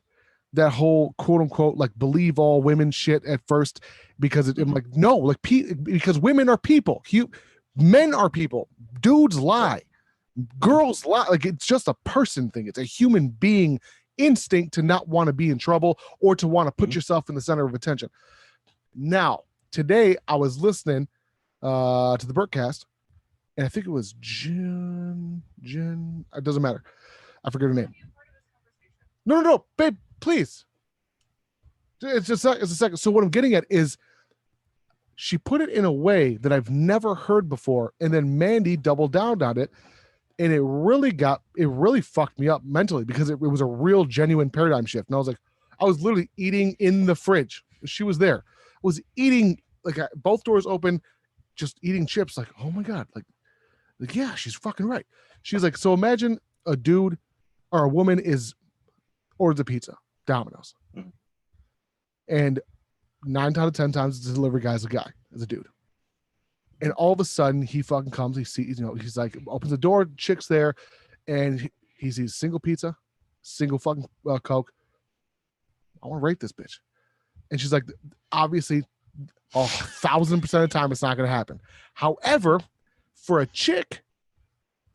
that whole quote unquote like believe all women shit at first because I'm like, no, like because women are people, men are people, dudes lie, girls lie, like it's just a person thing. It's a human being instinct to not want to be in trouble or to want to put yourself in the center of attention. Now, today I was listening to the Burtcast, and I think it was Jen, it doesn't matter. I forget her name. No, babe, please. It's a second. So what I'm getting at is she put it in a way that I've never heard before, and then Mandy doubled down on it, and it really fucked me up mentally because it was a real genuine paradigm shift. And I was literally eating in the fridge. She was there. I was eating both doors open, just eating chips. Like, oh my God. Like, yeah, she's fucking right. She's like, so imagine a dude or a woman orders a pizza, Domino's. Mhm. And 9 out of 10 times the delivery guy's a guy, is a dude. And all of a sudden he fucking comes, he sees, he's like, opens the door, chick's there, and he sees single pizza, single fucking Coke. I want to rate this bitch. And she's like, obviously, 1,000% of the time it's not going to happen. However, for a chick,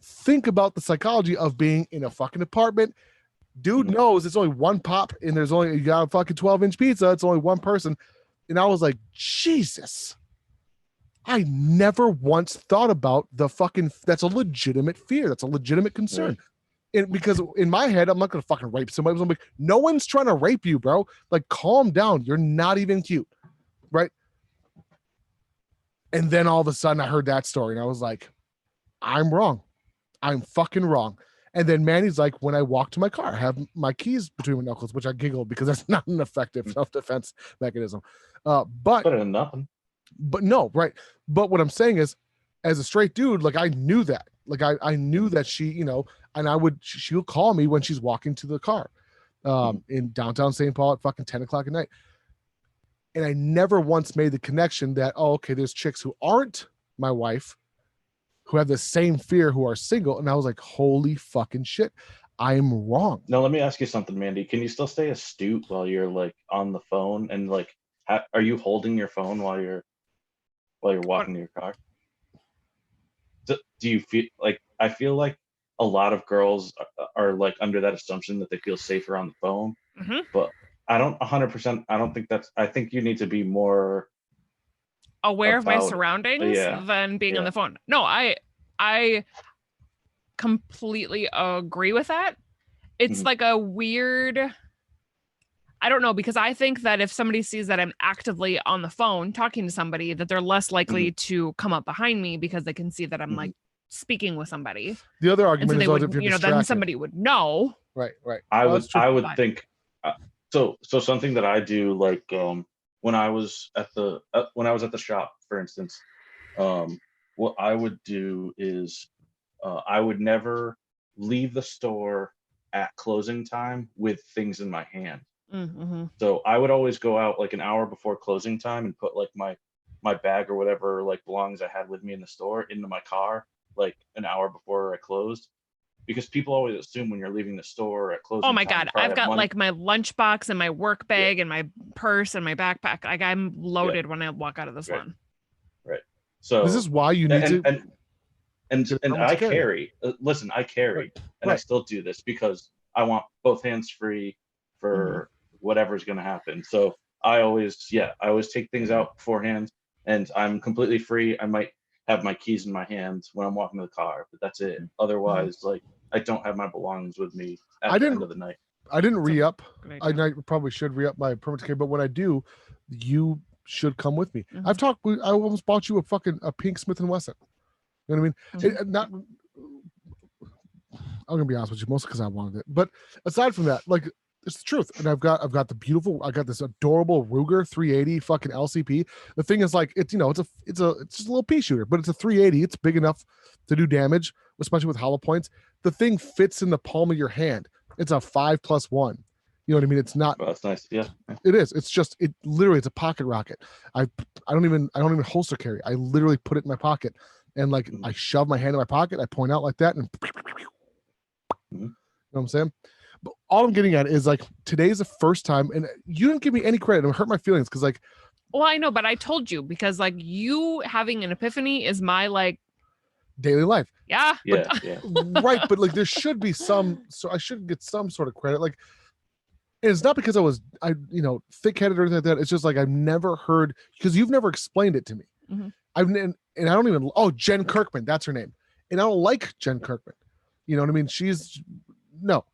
think about the psychology of being in a fucking apartment. Dude knows it's only one pop and you got a fucking 12-inch pizza. It's only one person. And I was like, Jesus. I never once thought about that's a legitimate fear. That's a legitimate concern. Right. And because in my head, I'm not going to fucking rape somebody. I'm like, no one's trying to rape you, bro. Like, calm down. You're not even cute. Right. And then all of a sudden I heard that story and I was like, I'm wrong. I'm fucking wrong. And then Manny's like, when I walk to my car, I have my keys between my knuckles, which I giggled because that's not an effective self-defense mechanism. But better than nothing. But no, right. But what I'm saying is, as a straight dude, like I knew that. Like I knew that she, and she'll call me when she's walking to the car in downtown St. Paul at fucking 10 o'clock at night. And I never once made the connection that, okay, there's chicks who aren't my wife who have the same fear who are single. And I was like, holy fucking shit, I'm wrong. Now, let me ask you something, Mandy. Can you still stay astute while you're like on the phone? And like, are you holding your phone while you're walking to your car? Do you feel like, I feel like a lot of girls are like under that assumption that they feel safer on the phone, but I don't 100%. I don't think I think you need to be more aware of my surroundings than being on the phone. No, I completely agree with that. It's like a weird, I don't know, because I think that if somebody sees that I'm actively on the phone talking to somebody, that they're less likely to come up behind me because they can see that I'm like speaking with somebody. The other argument is, if you're then somebody would know. Right. I would think. So something that I do, like when I was at the shop, for instance, what I would do is I would never leave the store at closing time with things in my hand. So I would always go out like an hour before closing time and put like my bag or whatever like belongings I had with me in the store into my car like an hour before I closed. Because people always assume when you're leaving the store at closing. Oh my time, God. I've got like my lunchbox and my work bag and my purse and my backpack. Like I'm loaded when I walk out of this one. Right. So this is why you need to. And I carry. Listen, I carry, and I still do this because I want both hands free for whatever's going to happen. So I always take things out beforehand, and I'm completely free. I might have my keys in my hands when I'm walking to the car, but that's it. Otherwise, like I don't have my belongings with me at the end of the night. I didn't re-up. I probably should re-up my permit to carry, but when I do, you should come with me. I almost bought you a pink Smith & Wesson. You know what I mean? I'm gonna be honest with you, mostly because I wanted it. But aside from that, like it's the truth. And I've got this adorable Ruger 380 fucking LCP. The thing is, like, it's just a little pea shooter, but it's a 380. It's big enough to do damage, especially with hollow points. The thing fits in the palm of your hand. It's a 5+1. You know what I mean? It's not. Well, that's nice. Yeah. It is. It's just literally it's a pocket rocket. I don't even holster carry. I literally put it in my pocket and like I shove my hand in my pocket. I point out like that and you know what I'm saying? But all I'm getting at is like today's the first time, and you didn't give me any credit. It hurt my feelings because like. Well, I know, but I told you because like you having an epiphany is my like daily life. Yeah. Right, but like there should be some. So I should get some sort of credit. Like, and it's not because I thick-headed or anything like that. It's just like I've never heard because you've never explained it to me. And I don't even. Oh, Jen Kirkman, that's her name, and I don't like Jen Kirkman. You know what I mean? She's no.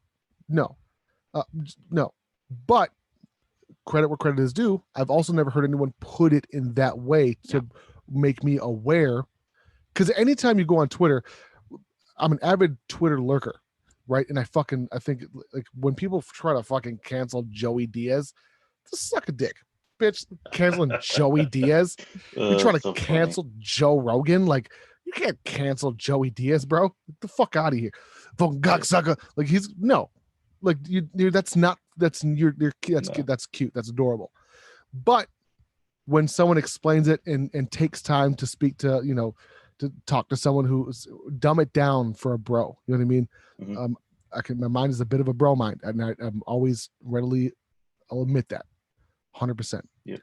But credit where credit is due. I've also never heard anyone put it in that way to make me aware. Because anytime you go on Twitter, I'm an avid Twitter lurker, right? And I think like when people try to fucking cancel Joey Diaz, just suck a dick. bitch canceling Joey Diaz. You're trying to so funny. cancel Joe Rogan. Like, you can't cancel Joey Diaz, bro. Get the fuck out of here. Fucking cocksucker. Like, he's no. Like, you that's not that's you're that's No. cute. That's cute. That's adorable. But when someone explains it and takes time to speak to, to talk to someone who's dumb it down for a bro, you know what I mean? Mhm. My mind is a bit of a bro mind, and I'm always I'll admit that 100%. Yeah.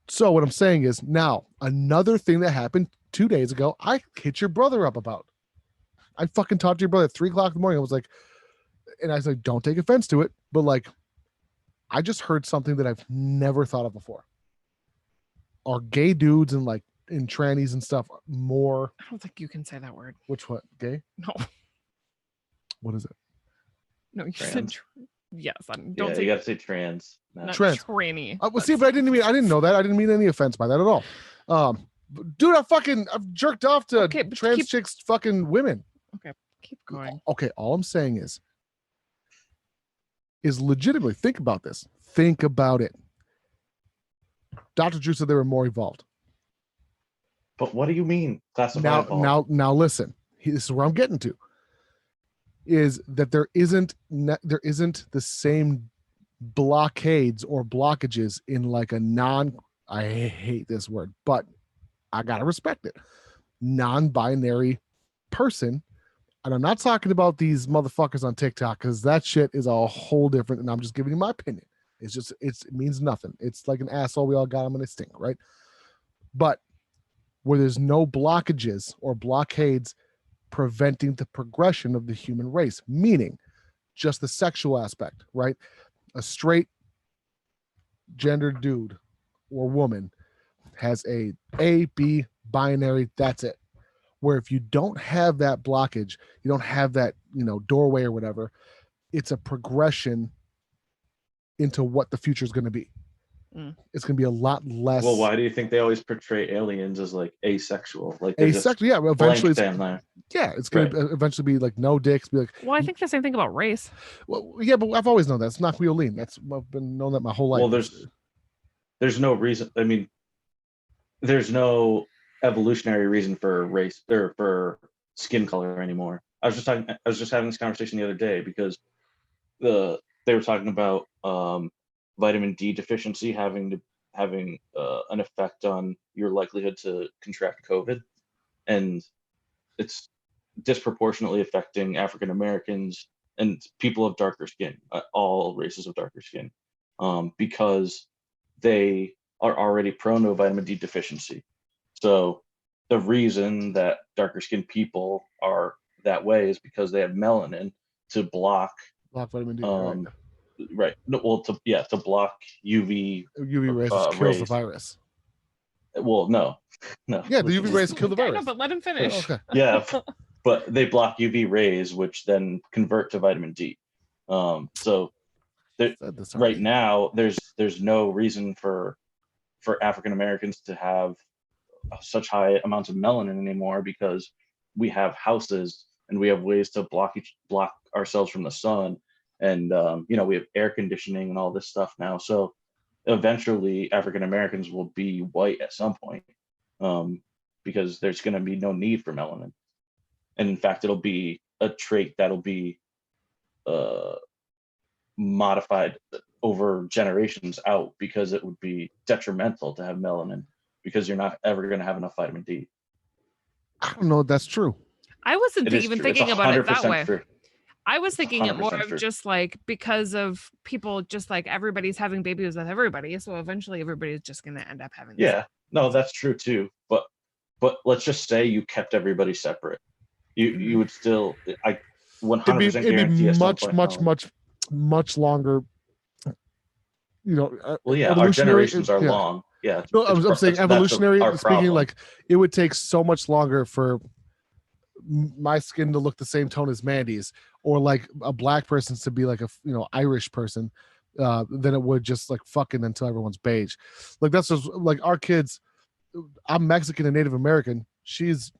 So what I'm saying is, now another thing that happened 2 days ago, I hit your brother up about. I fucking talked to your brother at 3:00 in the morning. I was like, and I was like, don't take offense to it, but like, I just heard something that I've never thought of before. Are gay dudes and like in trannies and stuff more? I don't think you can say that word. Which what? Gay? No, What is it? no, you said Trans. yes. Don't Yeah, say you gotta say trans. No. not Trans. tranny. Well, see, but I didn't know that. I didn't mean any offense by that at all. Dude, I've jerked off to Okay, but trans keep- chicks, fucking women. Keep going. Okay, all I'm saying is legitimately think about this. Think about it. Dr. Drew said they were more evolved. But what do you mean classified evolved? Now listen. This is where I'm getting to. Is that there isn't the same blockades or blockages in like a I hate this word, but I gotta respect it. Non-binary person. And I'm not talking about these motherfuckers on TikTok, because that shit is a whole different, and I'm just giving you my opinion. It means nothing. It's like an asshole. We all got them in a sting, right? But where there's no blockages or blockades preventing the progression of the human race, meaning just the sexual aspect, right? A straight gender dude or woman has a B binary, that's it. Where if you don't have that blockage, you don't have that, doorway or whatever, it's a progression into what the future is going to be. It's going to be a lot less. Well, why do you think they always portray aliens as like asexual? Like asexual? Yeah, eventually it's there. Yeah, it's going to eventually be like no dicks. Be like, Well, I think the same thing about race. well, yeah, but I've always known that it's not lean. I've been knowing that my whole life. Well, there's no reason. I mean, there's no evolutionary reason for race or for skin color anymore. I was just having this conversation the other day because they were talking about vitamin D deficiency having an effect on your likelihood to contract COVID, and it's disproportionately affecting African Americans and people of darker skin, all races of darker skin, because they are already prone to a vitamin D deficiency. So the reason that darker skinned people are that way is because they have melanin to block vitamin D. Right. No, well, to block UV rays kills the virus. Well, no. Yeah, the UV rays kill the virus. I know, but let him finish. Okay. Yeah, but they block UV rays, which then convert to vitamin D. So right now, there's no reason for African Americans to have such high amounts of melanin anymore, because we have houses and we have ways to block ourselves from the sun, and we have air conditioning and all this stuff now. So eventually African Americans will be white at some point, because there's going to be no need for melanin, and in fact it'll be a trait that'll be modified over generations out, because it would be detrimental to have melanin, because you're not ever going to have enough vitamin D. I don't know if that's true. I wasn't even thinking about it that way. True. I was thinking it more of true. just like, because of people, just like everybody's having babies with everybody, so eventually everybody's just going to end up having this. No, that's true too, but let's just say you kept everybody separate, you would still, I 100% it'd be much longer. Well, yeah, our generations are long. Yeah. No, I'm saying evolutionary speaking, problem. like it would take so much longer for my skin to look the same tone as Mandy's, or like a black person's to be like a Irish person, than it would just like fucking until everyone's beige. Like that's just like our kids. I'm Mexican and Native American. She's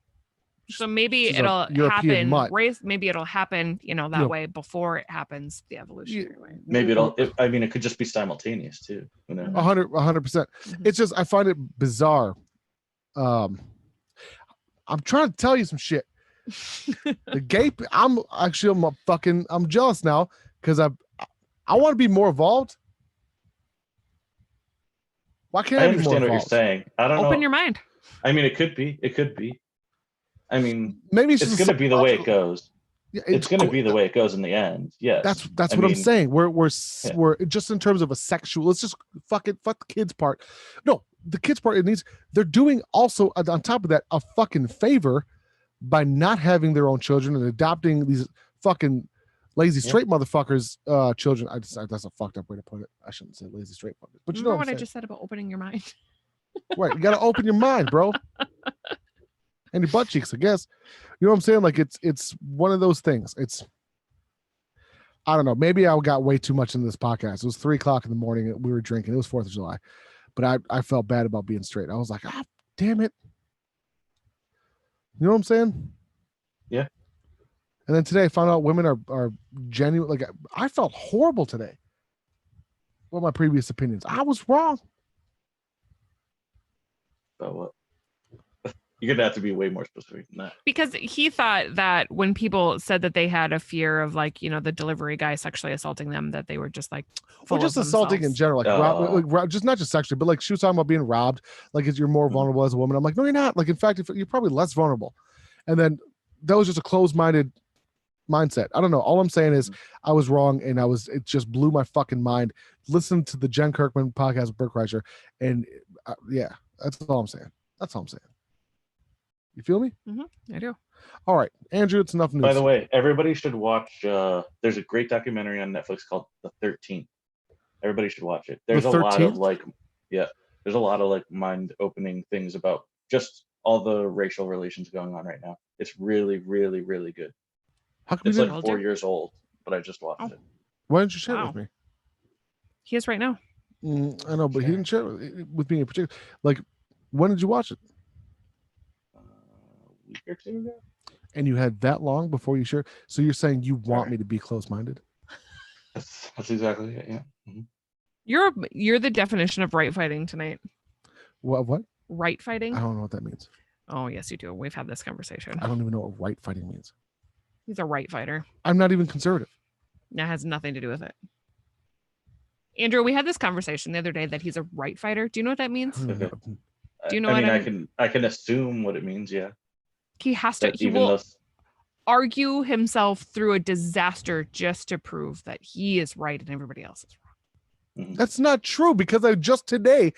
So maybe She's a it'll European happen. mutt. Maybe it'll happen, that Yeah. way before it happens the evolutionary way. Maybe it could just be simultaneous too. You know? 100%. Mhm. It's just I find it bizarre. I'm trying to tell you some shit. The gay. I'm jealous now because I want to be more involved. Why can't I I be more understand what you're involved? saying. I don't know. Open your mind. I mean, it could be. It could be. I mean, Maybe it's going to be the way it psychological- goes. Yeah, It's going to be the way it goes in the end. Yes. That's I what I'm mean, saying. We're just in terms of a sexual. Let's just fuck the kids part. No, the kids part. It needs. They're doing also on top of that a fucking favor by not having their own children and adopting these fucking lazy straight motherfuckers children. That's a fucked up way to put it. I shouldn't say lazy straight fuckers, but you know Remember what I I'm just said about opening your mind? saying. Right, you got to open your mind, bro. And your butt cheeks, I guess. You know what I'm saying? Like it's one of those things. I don't know. Maybe I got way too much into this podcast. It was 3:00 in the morning. We were drinking. It was 4th of July, but I felt bad about being straight. I was like, damn it. You know what I'm saying? Yeah. And then today I found out women are genuine. Like I felt horrible today. Well, my previous opinions. I was wrong. About what? You're gonna have to be way more specific than that. Because he thought that when people said that they had a fear of the delivery guy sexually assaulting them, that they were just like full Or just of assaulting in themselves. general, just not just sexually, but like she was talking about being robbed. Like, you're more vulnerable as a woman. I'm like, no, you're not. Like, in fact, you're probably less vulnerable. And then that was just a closed-minded mindset. I don't know. All I'm saying is I was wrong, and it just blew my fucking mind. Listen to the Jen Kirkman podcast with Bert Kreischer, and yeah, that's all I'm saying. That's all I'm saying. You feel me? I do. All right, Andrew, it's enough news. By the way, everybody should watch. There's a great documentary on Netflix called The 13th. Everybody should watch it. There's a lot of there's a lot of mind-opening things about just all the racial relations going on right now. It's really, really, really good. How come It's you like didn't? 4 years old, but I just watched it. Why didn't you share it Wow. with me? He is right now. I know, but he didn't share it with me in particular. Like, when did you watch it? A week or two ago. And you had that long before you shared? So you're saying you want Sorry. me to be close-minded? That's exactly it. Yeah. Mhm. You're the definition of right fighting tonight. What? Right fighting? I don't know what that means. Oh yes, you do. We've had this conversation. I don't even know what right fighting means. He's a right fighter. I'm not even conservative. That has nothing to do with it. Andrew, we had this conversation the other day that he's a right fighter. Do you know what that means? I don't even Okay. know. Do you know I what mean, I can assume what it means. Yeah. He has to. That He even will though argue himself through a disaster just to prove that he is right and everybody else is wrong. That's not true, because I just today.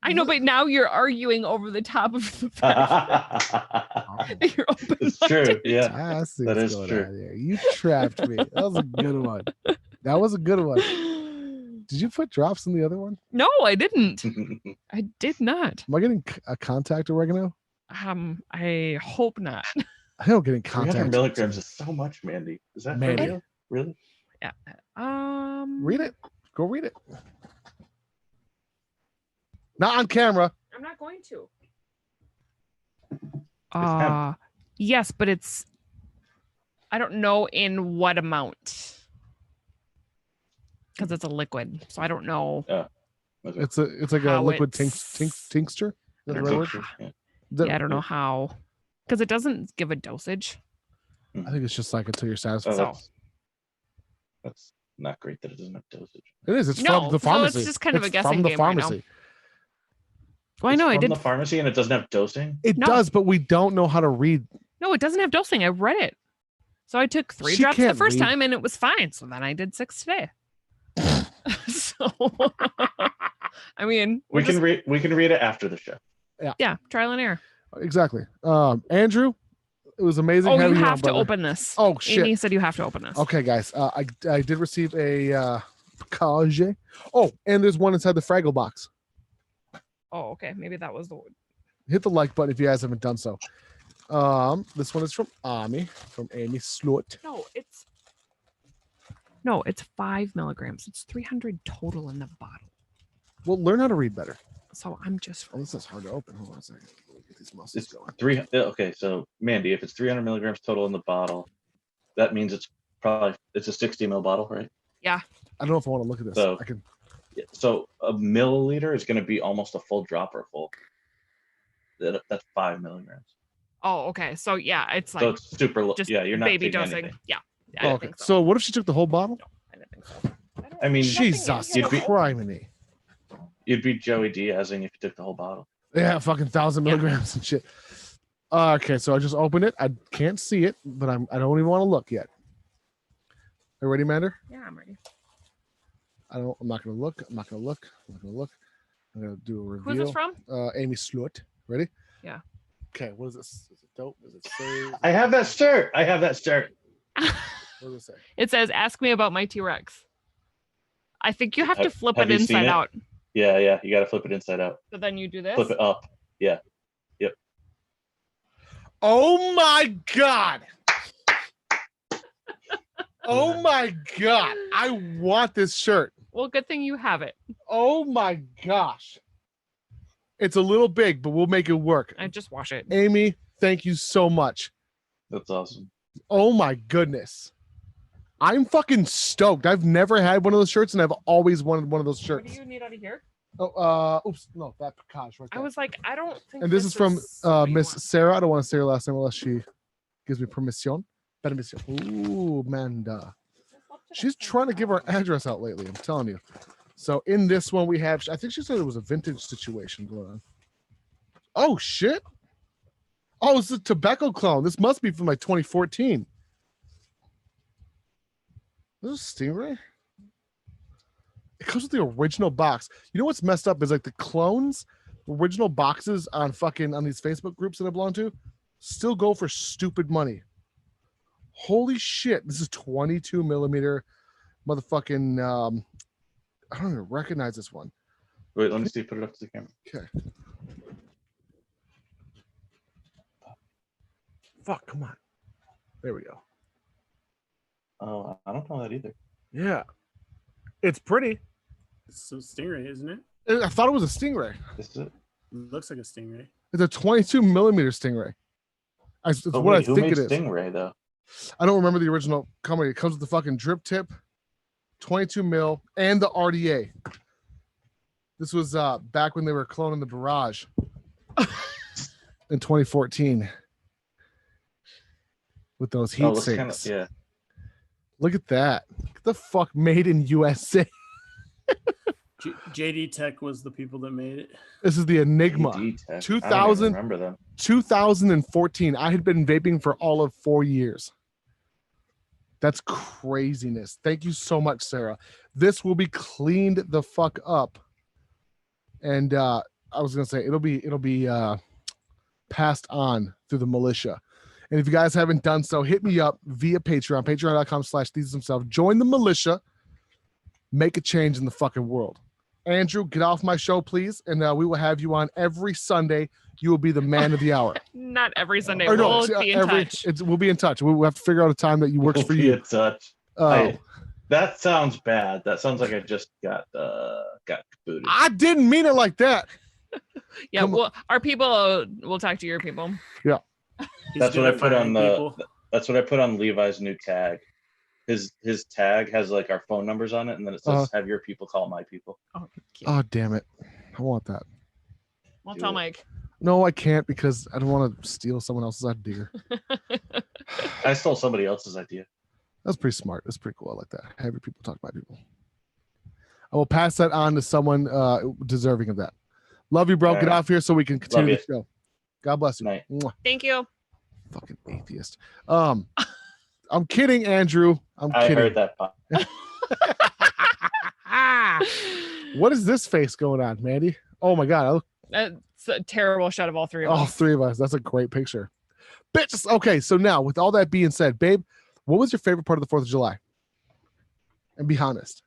I know, but now you're arguing over the top of the fact that you're open. It's true. Yeah. I see That what's is going true. on here. You trapped me. That was a good one. That was a good one. Did you put drops in the other one? No, I didn't. I did not. Am I getting a contact oregano? I hope not. I don't get in 300 contact. milligrams is so much, Mandy. Is that for Mandy. real? Really? Yeah. Read it. Go read it. Not on camera. I'm not going to. hemp. Yes, but I don't know in what amount. Because it's a liquid. So I don't know. Okay. It's like a How liquid it's- tincture. Is that the right word? Yeah. Is that- Yeah, I don't know how. Because it doesn't give a dosage. I think it's just like until you're Oh, satisfied. So- that's not great that it doesn't have dosage. It is. It's No, from the so it's pharmacy. just kind of a It's guessing from the game right now. pharmacy. Well, I know It's I from did. the pharmacy and it doesn't have dosing. It No. does, but we don't know how to read. No, it doesn't have dosing. I read it. So I took 3 She drops the can't first read. time and it was fine. So then I did 6 today. So I mean, We can read it after the show. yeah, trial and error. Exactly. Andrew, it was amazing Oh, you having you on, have to brother. open this. Oh shit. Amy said you have to open this. Okay, guys. I did receive a package. Oh, and there's one inside the Fraggle box. Oh, okay. Maybe that was the word. Hit the like button if you guys haven't done so. This one is from Amy Slot. No, it's 5 milligrams. It's 300 total in the bottle. Well, learn how to read better. So I'm just Oh, this is hard to open. Hold on a second. Get these muscles It's going. 3. Okay, so Mandy, if it's 300 milligrams total in the bottle, that means it's a 60 ml bottle, right? I don't know if I want to look at this. So- I can. Yeah, so a milliliter is going to be almost a full dropper full. That's 5 milligrams. Oh, okay. So yeah, it's So like it's super low. just Yeah, you're not baby taking dosing. anything. Yeah. I Oh, don't okay. think so. So what if she took the whole bottle? No, I don't think so. I mean, Nothing in Jesus, here to open. criminy. You'd be Joey Diazing if you took the whole bottle. Yeah, fucking 1,000 milligrams and shit. Okay, so I just opened it. I can't see it, but I don't even want to look yet. Are you ready, Mander? Yeah, I'm ready. I'm not gonna look. I'm not gonna look. I'm gonna do a reveal. Who's this from? Amy Slut. Ready? Yeah. Okay, what is this? Is it dope? Is it say? I have that shirt. What does it say? It says, "Ask me about my T-Rex." I think you have to flip have it you seen inside it? out. Yeah, you got to flip it inside out. So then you do this. Flip it up. Oh my god! Oh my god! I want this shirt. Well, good thing you have it. Oh my gosh! It's a little big, but we'll make it work. I just wash it. Amy, thank you so much. That's awesome. Oh my goodness. I'm fucking stoked. I've never had one of those shirts and I've always wanted one of those What shirts. do you need out of here? Oh, oops, no, that Picage right I there. was like, I don't think. And this is from what you Miss want. Sarah. I don't want to say her last name unless she gives me permission. Permission. Ooh, Manda. She's trying to give her address out lately, I'm telling you. So in this one we have, I think she said it was a vintage situation going on. Oh shit. Oh, it's a tobacco clone. This must be from like 2014. This is Stingray. It comes with the original box. You know what's messed up is like the clones, original boxes on these Facebook groups that I belong to, still go for stupid money. Holy shit! This is 22 millimeter, motherfucking. I don't even recognize this one. Wait, let me see. Put it up to the camera. Okay. Fuck! Come on. There we go. Oh, I don't know that either. Yeah, it's pretty. It's so Stingray, isn't it? I thought it was a Stingray. This is it. It looks like a Stingray. It's a 22 millimeter Stingray. It's Oh, what wait, I who think made it is. Stingray though? I don't remember the original company. It comes with the fucking drip tip, 22 mil, and the RDA. This was back when they were cloning the Barrage in 2014 with those heat looks sinks. yeah. Look at that. Get the fuck made in USA. JD Tech was the people that made it. This is the Enigma. AD Tech. 2000 I don't even remember them. 2014. I had been vaping for all of 4 years. That's craziness. Thank you so much, Sarah. This will be cleaned the fuck up. And I was gonna say it'll be passed on through the militia. And if you guys haven't done so, hit me up via Patreon, patreon.com/ThesisHimself. Join the militia. Make a change in the fucking world. Andrew, get off my show, please. And we will have you on every Sunday. You will be the man of the hour. Not every Sunday. Or no, We'll be in touch. We'll be in touch. We'll have to figure out a time that works for We'll be you. in touch. That sounds bad. That sounds like I just got booted. I didn't mean it like that. Yeah, Come on. well, our people will talk to your people. He's That's good what I at put on firing the. people. That's what I put on Levi's new tag. His tag has like our phone numbers on it, and then it says, Uh-huh. "Have your people call my people." Oh, cute. Oh, damn it. I want that. Well, do tell it. Mike. No, I can't because I don't want to steal someone else's idea. I stole somebody else's idea. That's pretty smart. That's pretty cool. I like that. Have your people talk to my people. I will pass that on to someone deserving of that. Love you, bro. All Get right. off here so we can continue Love the show. God bless you. Night. Mwah. Thank you. Fucking atheist. I'm kidding, Andrew. I'm I kidding. heard that. What is this face going on, Mandy? Oh my god. I look It's a terrible shot of all three of all us. three of us. That's a great picture. Bitches. Okay, so now with all that being said, babe, what was your favorite part of the 4th of July? And be honest.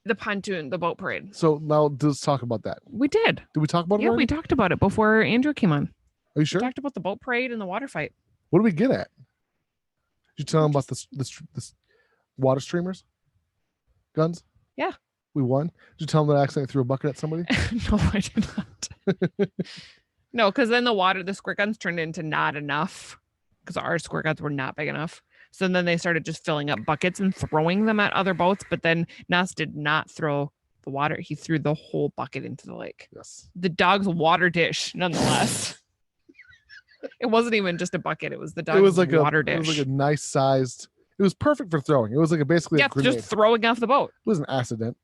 The pontoon, the boat parade. So now let's talk about that. We did. Did we talk about it? Yeah, already? we talked about it before Andrew came on. Are you sure? We talked about the boat parade and the water fight. What did we get at? Did you tell him about this water streamers? Guns? Yeah. We won. Did you tell him that I accidentally threw a bucket at somebody? No, I did not. No, because then the squirt guns turned into not enough because our squirt guns were not big enough. So then they started just filling up buckets and throwing them at other boats. But then Nas did not throw the water. He threw the whole bucket into the lake. Yes. The dog's water dish, nonetheless. It wasn't even just a bucket. It was the dog's It was like water It was dish. like a nice sized. It was perfect for throwing. It was like basically a grenade. Just throwing off the boat. It was an accident.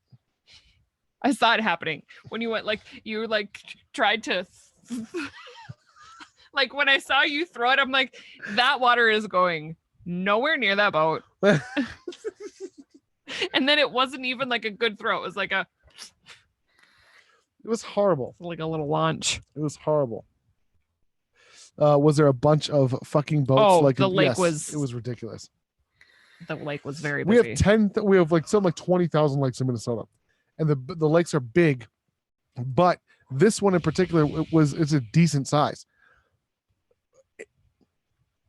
I saw it happening when you went you tried to like when I saw you throw it, I'm like, that water is going nowhere near that boat. And then it wasn't even like a good throw. It was like It was horrible. a little launch. It was horrible. Was there a bunch of fucking boats? Oh, like the lake yes, was- It was ridiculous. The lake was very We busy. have we have like something like 20,000 lakes in Minnesota, and the lakes are big, but this one in particular it's a decent size.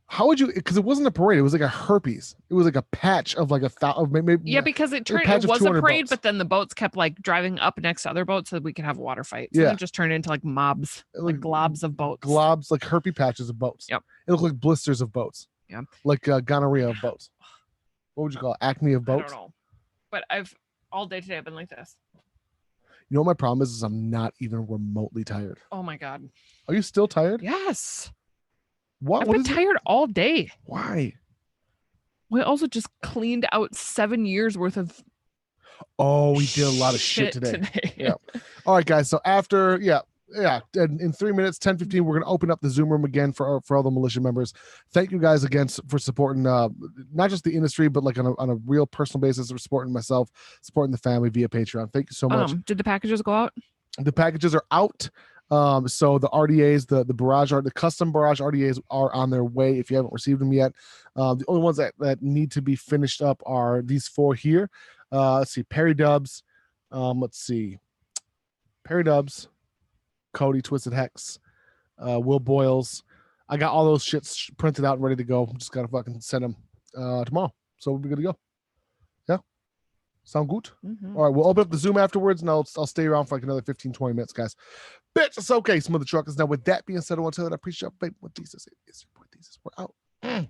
How would you? Because it wasn't a parade. It was like a herpes. It was like a patch of like maybe. Yeah, because it patch it of was a 200 parade, boats. but then the boats kept like driving up next to other boats so that we could have water fights. Yeah. And it just turned into like mobs, like globs of boats. globs, like herpes patches of boats. Yep. It looked like blisters of boats. Yeah. Like gonorrhea of boats. What would you call it? Acne of I boats? don't know. But all day today I've been like this. You know what my problem is I'm not even remotely tired. Oh my God. Are you still tired? Yes. What? I've What been is it? tired all day. Why? We also just cleaned out 7 years worth of Oh, we did a lot of shit today. Yeah. All right, guys. So after, in 3 minutes, 10:15, we're going to open up the Zoom room again for all the militia members. Thank you guys again for supporting not just the industry, but like on a real personal basis, for supporting myself, supporting the family via Patreon. Thank you so much. Did the packages go out? The packages are out. So the RDAs, the custom barrage RDAs are on their way if you haven't received them yet. The only ones that need to be finished up are these 4 here. Let's see, Perry Dubs. Perry Dubs, Cody Twisted Hex, Will Boyles. I got all those shits printed out and ready to go. Just gotta fucking send them tomorrow. So we'll be good to go. Yeah. Sound good? Mhm. All right, we'll open up the Zoom afterwards, and I'll stay around for like another 15-20 minutes, guys. Bitch, it's okay. Some of the truckers. Now, with that being said, I want to tell you that I appreciate you, baby. What Thesis is. What Thesis. We're out. I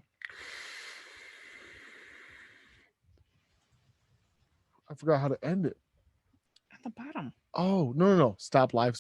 forgot how to end it. At the bottom. Oh, no. Stop live.